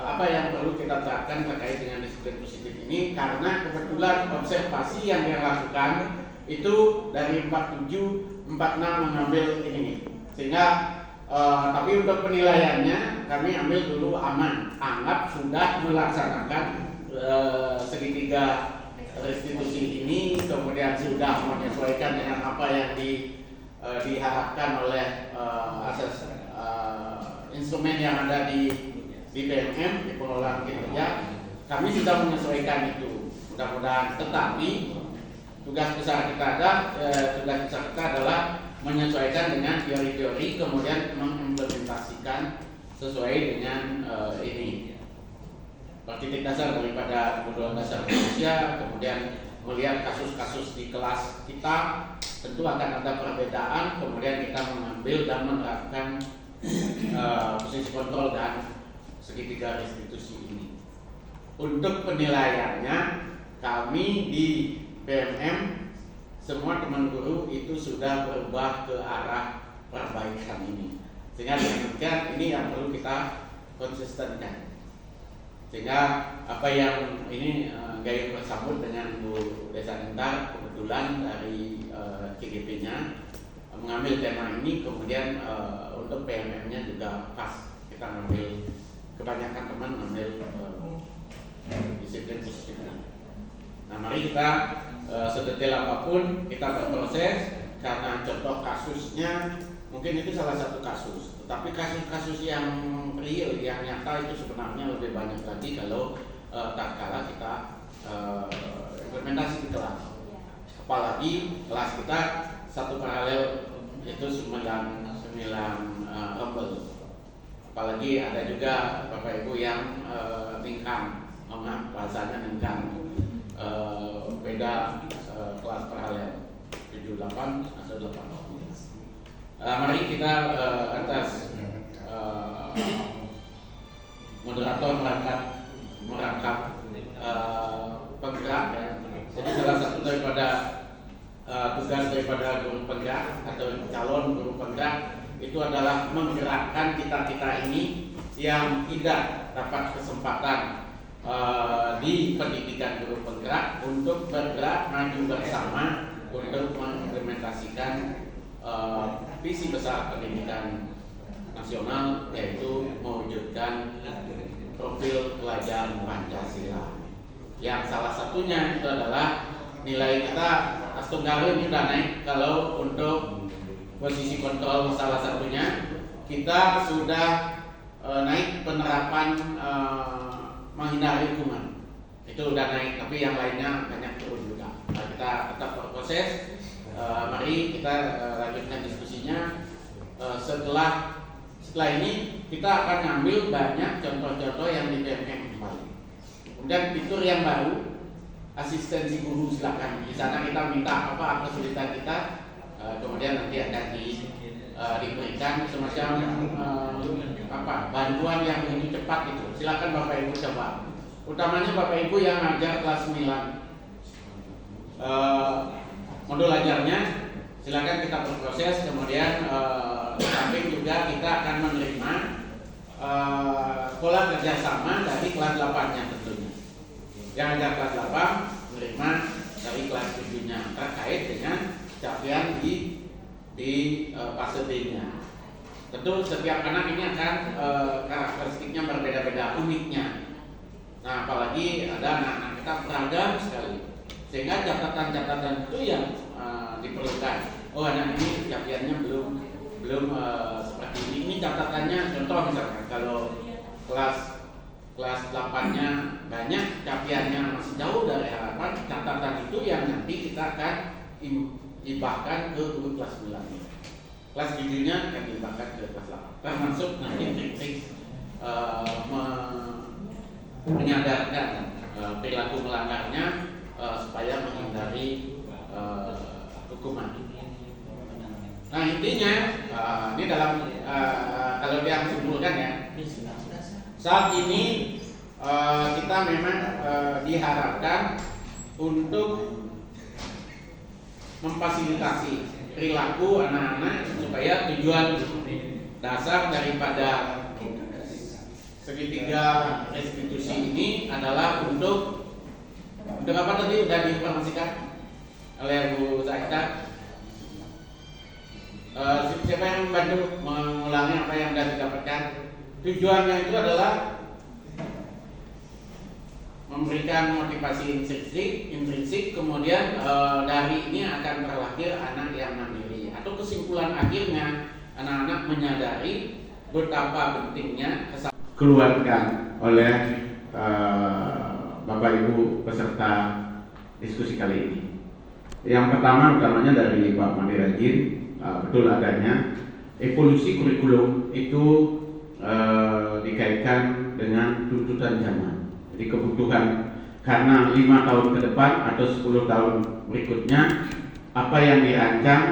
apa yang perlu kita terapkan terkait dengan disiplin positif ini, karena kebetulan observasi yang dia lakukan itu dari 47, 46 mengambil ini, sehingga tapi untuk penilaiannya kami ambil dulu aman, anggap sudah melaksanakan segitiga restitusi ini, kemudian sudah menyesuaikan dengan apa yang diharapkan oleh asas instrumen yang ada di PMM, di pengelolaan kinerja. Kami sudah menyesuaikan itu, mudah-mudahan. Tetapi tugas besar kita adalah menyesuaikan dengan teori-teori, kemudian mengimplementasikan sesuai dengan ini titik dasar daripada kebutuhan dasar manusia. Kemudian melihat kasus-kasus di kelas kita, tentu akan ada perbedaan. Kemudian kita mengambil dan menerapkan posisi kontrol dan segitiga restitusi ini. Untuk penilaiannya, kami di PMM semua teman guru itu sudah berubah ke arah perbaikan ini, sehingga demikian ini yang perlu kita konsistenkan, sehingga apa yang ini gaya bersambut dengan Bu Desa Nintar, kebetulan dari KGP-nya mengambil tema ini, kemudian untuk PMM-nya juga pas kita ngambil, kebanyakan teman ngambil disiplin positif. Nah, mari kita sedetail apapun kita berproses, karena contoh kasusnya mungkin itu salah satu kasus, tetapi kasus-kasus yang real, yang nyata itu sebenarnya lebih banyak lagi kalau tatkala kita implementasi di kelas. Apalagi kelas kita satu paralel itu 9 rombel. Apalagi ada juga Bapak Ibu yang tingkang, bahasanya tingkang, beda kelas paralel 78 atau 80. Mari kita atas moderator merangkap penggerak ya. Jadi salah satu daripada tugas daripada guru penggerak atau calon guru penggerak itu adalah menggerakkan kita ini yang tidak dapat kesempatan di pendidikan guru penggerak untuk bergerak maju bersama untuk mengimplementasikan visi besar pendidikan nasional, yaitu mewujudkan profil pelajar Pancasila, yang salah satunya itu adalah nilai kita Astunggal ini sudah naik. Kalau untuk posisi kontrol salah satunya kita sudah naik penerapan menghindari hukuman, itu udah naik, tapi yang lainnya banyak turun juga. Nah, kita tetap berproses. Mari kita lanjutkan diskusinya. Setelah ini kita akan ngambil banyak contoh-contoh yang di PMM kembali. Kemudian fitur yang baru, asistensi guru, silakan. Di sana kita minta apa kesulitan kita, kemudian nanti akan diberikan semacam bantuan yang begitu cepat itu. Silakan Bapak Ibu coba. Utamanya Bapak Ibu yang ngajar kelas 9. modul ajarnya silakan kita berproses, kemudian samping juga kita akan menerima pola kerjasama dari kelas 8-nya tentunya. Yang ada kelas 8 menerima dari kelas 7-nya terkait dengan capaian di fase B-nya. Tentu setiap anak ini akan karakteristiknya berbeda-beda, uniknya. Nah, apalagi ada anak-anak kita beragam sekali, sehingga catatan-catatan itu yang diperlukan. Oh, anak ini capaiannya belum seperti ini. Ini catatannya, contoh misalkan kalau kelas 8-nya banyak, capaiannya masih jauh dari harapan, catatan itu yang nanti kita akan hibahkan ke guru kelas 9. Kelas 7-nya akan dihibahkan ke kelas 8. Termasuk nanti trik-trik menyadarkan perilaku melanggarnya supaya menghindari hukuman. Nah, intinya ini dalam kalau yang simpulkan ya, saat ini kita memang diharapkan untuk memfasilitasi perilaku anak-anak supaya tujuan dasar daripada segitiga restitusi ini adalah untuk apa tadi sudah diinformasikan oleh Bu Zaita. Siapa yang membantu mengulangi apa yang sudah didapatkan? Tujuannya itu adalah memberikan motivasi intrinsik, kemudian dari ini akan terlahir anak yang mandiri. Atau kesimpulan akhirnya anak-anak menyadari betapa pentingnya keluarkan oleh Bapak Ibu peserta diskusi kali ini. Yang pertama utamanya dari Pak Made Rajin, betul adanya evolusi kurikulum itu dikaitkan dengan tuntutan zaman. Jadi kebutuhan karena 5 tahun ke depan atau 10 tahun berikutnya apa yang dirancang.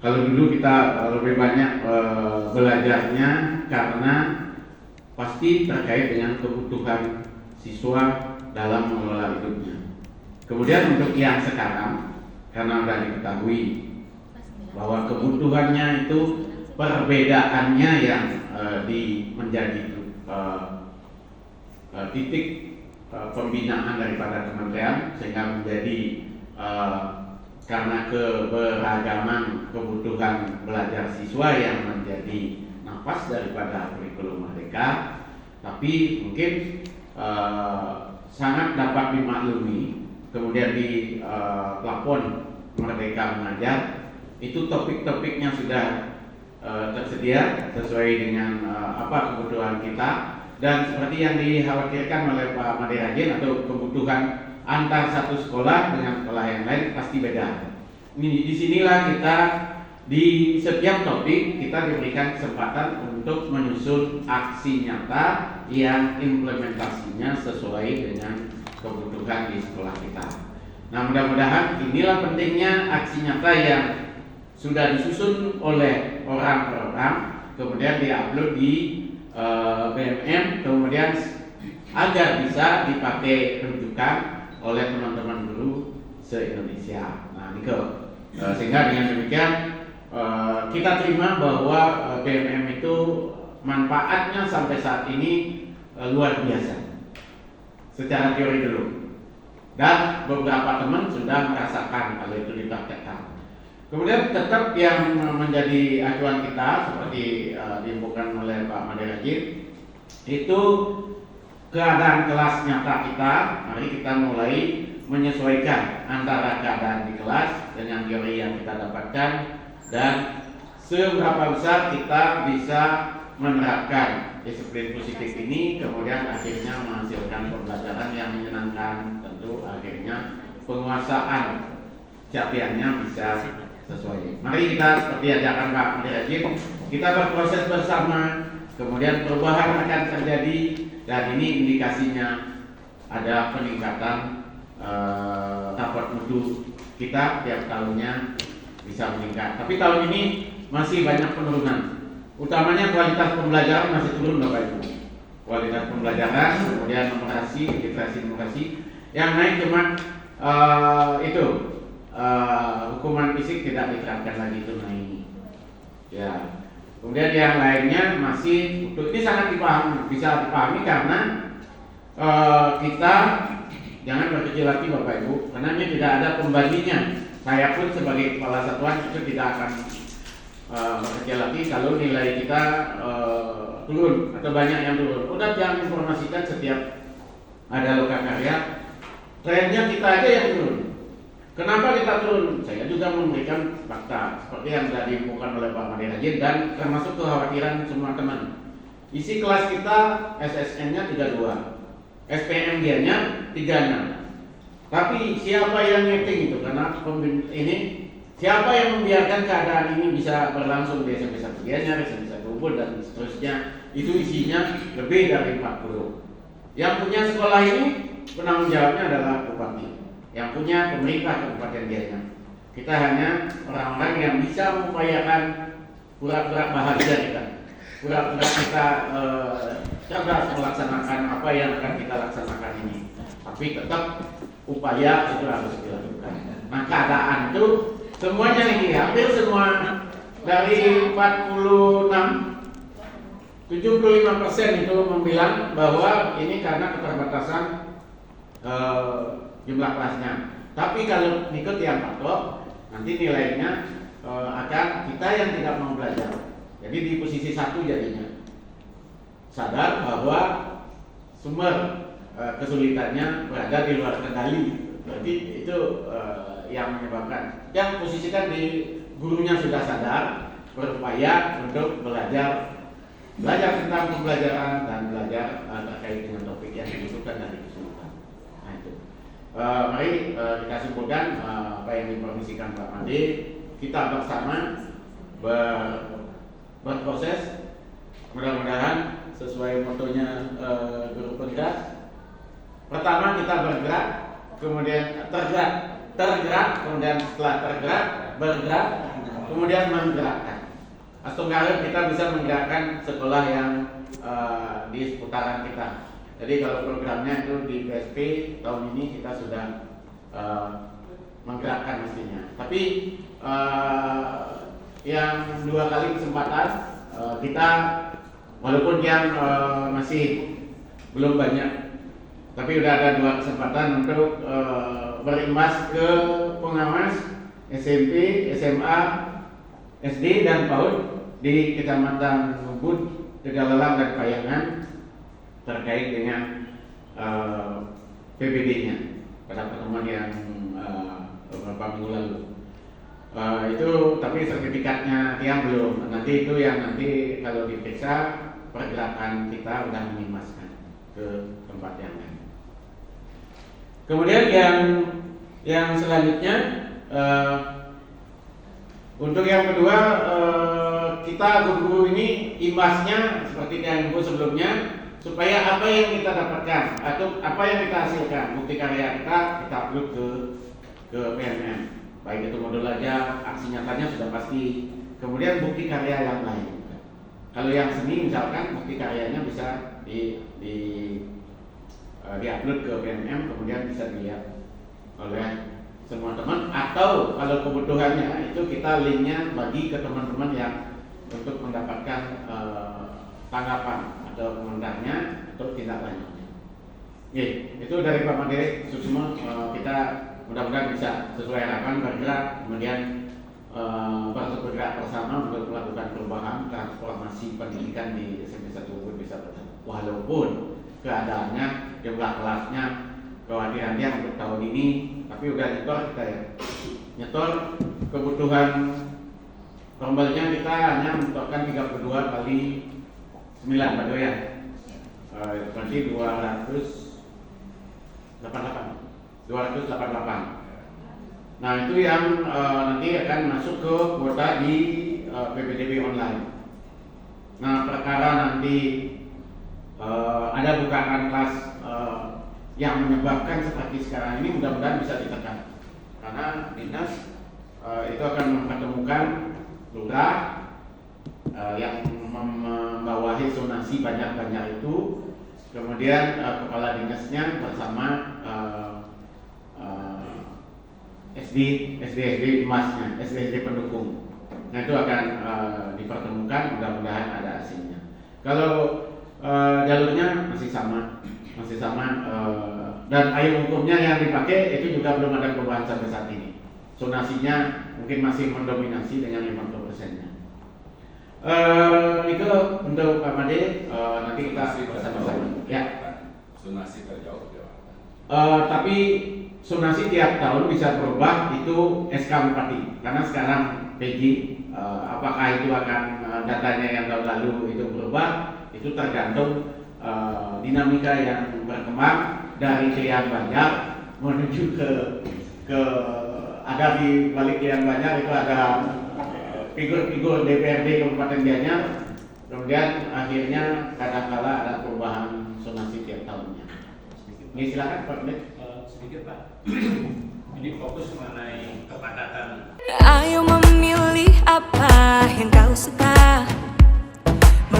Kalau dulu kita lebih banyak belajarnya karena pasti terkait dengan kebutuhan siswa dalam mengelola hidupnya. Kemudian untuk yang sekarang, karena sudah diketahui bahwa kebutuhannya itu perbedaannya yang menjadi titik pembinaan daripada kementerian, sehingga menjadi karena keberagaman kebutuhan belajar siswa yang menjadi nafas daripada kurikulum Merdeka. Tapi mungkin sangat dapat dimaklumi. Kemudian di plafon Merdeka Mengajar itu topik-topiknya sudah tersedia sesuai dengan apa kebutuhan kita, dan seperti yang dikhawatirkan oleh Pak Made Rajin atau kebutuhan antar satu sekolah dengan sekolah yang lain pasti beda. Disinilah kita di setiap topik kita diberikan kesempatan untuk menyusun aksi nyata yang implementasinya sesuai dengan kebutuhan di sekolah kita. Nah, mudah-mudahan inilah pentingnya aksi nyata yang sudah disusun oleh orang per orang, kemudian diupload di BMM, kemudian agar bisa dipakai rujukan oleh teman-teman guru se-Indonesia. Nah, Niko, sehingga dengan demikian kita terima bahwa BMM itu manfaatnya sampai saat ini luar biasa secara teori dulu, dan beberapa teman sudah merasakan kalau itu dipraktekkan. Kemudian tetap yang menjadi acuan kita seperti diinfokan oleh Pak Made Rajin itu keadaan kelas nyata kita. Mari kita mulai menyesuaikan antara keadaan di kelas dengan teori yang kita dapatkan, dan seberapa besar kita bisa menerapkan disiplin positif ini, kemudian akhirnya menghasilkan pembelajaran yang menyenangkan. Tentu akhirnya penguasaan capaiannya bisa sesuai. Mari kita seperti ajakan Pak Made Rajin, kita berproses bersama, kemudian perubahan akan terjadi, dan ini indikasinya ada peningkatan raport mutu kita tiap tahunnya bisa meningkat. Tapi tahun ini masih banyak penurunan, utamanya kualitas pembelajaran masih turun Bapak Ibu. Kualitas pembelajaran, kemudian numerasi, literasi numerasi, yang naik cuma itu hukuman fisik tidak diterapkan lagi tunai ini. Ya. Kemudian yang lainnya masih ini sangat bisa dipahami karena kita jangan berkecil hati Bapak Ibu, karena ini tidak ada pembaginya. Saya pun sebagai kepala satuan itu tidak akan berkecil hati kalau nilai kita turun atau banyak yang turun. Udah jangan informasikan setiap ada lokakarya, trennya kita aja yang turun. Kenapa kita turun? Saya juga memberikan fakta seperti yang sudah diinfokan oleh Pak Made Rajin dan termasuk kekhawatiran semua teman. Isi kelas kita SSN-nya 32, SPM-nya 36. Tapi siapa yang nyeting itu? Karena ini siapa yang membiarkan keadaan ini bisa berlangsung di SMP 1 Gianyar, SMP 1 Ubud dan seterusnya? Itu isinya lebih dari 40. Yang punya sekolah ini penanggung jawabnya adalah Bupati. Yang punya pemerintah Kabupaten Gianyar. Kita hanya orang-orang yang bisa mengupayakan pura-pura bahagia kita, pura-pura kita cerdas melaksanakan apa yang akan kita laksanakan ini. Tapi tetap upaya itu harus dilakukan. Nah keadaan itu semuanya ini hampir semua dari 46 75% itu membilang bahwa ini karena keterbatasan jumlah kelasnya. Tapi kalau ikut yang patok, nanti nilainya akan kita yang tidak mau belajar. Jadi di posisi 1 jadinya. Sadar bahwa sumber kesulitannya berada di luar kendali. Jadi itu yang menyebabkan. Yang posisikan di gurunya sudah sadar, berupaya untuk belajar tentang pembelajaran dan belajar terkait dengan topik yang dibutuhkan dari kesulitan. Nah itu. Mari kita simpulkan apa yang diinformasikan Pak Made. Kita bersama berproses, mudah-mudahan sesuai motonya Guru Penggerak. Pertama kita bergerak, kemudian tergerak, kemudian setelah tergerak, bergerak, kemudian menggerakkan. Astunggal kita bisa menggerakkan sekolah yang di seputaran kita. Jadi kalau programnya itu di PSP tahun ini kita sudah menggerakkan mestinya. Tapi yang 2 kali kesempatan kita walaupun yang masih belum banyak, tapi udah ada 2 kesempatan untuk berimbas ke pengawas SMP, SMA, SD dan PAUD di Kecamatan Ubud, Tegalalang dan Payangan terkait dengan PBD-nya pada pertemuan yang beberapa minggu lalu. Itu tapi sertifikatnya tiang belum. Nanti itu yang nanti kalau diperiksa pergerakan kita sudah mengimbaskan ke tempat yang lain. Kemudian yang selanjutnya untuk yang kedua kita guru ini imbasnya seperti yang ibu sebelumnya, supaya apa yang kita dapatkan atau apa yang kita hasilkan bukti karya kita upload ke PNM, baik itu modul aja, aksi nyatanya sudah pasti, kemudian bukti karya yang lain. Kalau yang seni misalkan bukti karyanya bisa di-upload ke PNM, kemudian bisa dilihat oleh semua teman, atau kalau kebutuhannya itu kita linknya bagi ke teman-teman yang untuk mendapatkan tanggapan atau komentarnya atau tindak lanjutnya. Oke, itu dari Pak Made Susmo. Kita mudah-mudahan bisa sesuai harapan bergerak, kemudian bergerak bersama untuk melakukan perubahan transformasi pendidikan di SMP 1 Ubud bisa berjalan. Walaupun keadaannya, jumlah kelasnya, kekhawatirannya untuk tahun ini, tapi udah nyetor kita ya. Nyetor kebutuhan rombalnya kita hanya menyetorkan 32 kali 9 Pak Doyan. Berarti 288. Nah itu yang nanti akan masuk ke kuota di PPDB online. Nah perkara nanti ada bukaan kelas yang menyebabkan seperti sekarang ini mudah-mudahan bisa ditekan, karena dinas itu akan mempertemukan lurah yang membawahi zonasi banyak-banyak itu, kemudian kepala dinasnya bersama SD emasnya, SD pendukung. Nah itu akan dipertemukan, mudah-mudahan ada hasilnya. Kalau jalurnya masih sama, dan payung hukumnya yang dipakai itu juga belum ada perubahan sampai saat ini. Zonasinya mungkin masih mendominasi dengan 50%-nya. Itu untuk Pak Made, nanti kita bersama-sama. Ya. Zonasi terjauh. Tapi zonasi tiap tahun bisa berubah, itu SK Bupati. Karena sekarang PJ, apakah itu akan datanya yang tahun lalu itu berubah, itu tergantung dinamika yang berkembang dari Klian Banjar menuju ke ada di balik Klian Banjar itu ada figur-figur DPRD Kabupaten Gianyar. Kemudian akhirnya kadang-kala ada perubahan zonasi tiap tahunnya. Ini silakan Pak Made. Sedikit Pak. Ini fokus mengenai kepadatan. Ayo memilih apa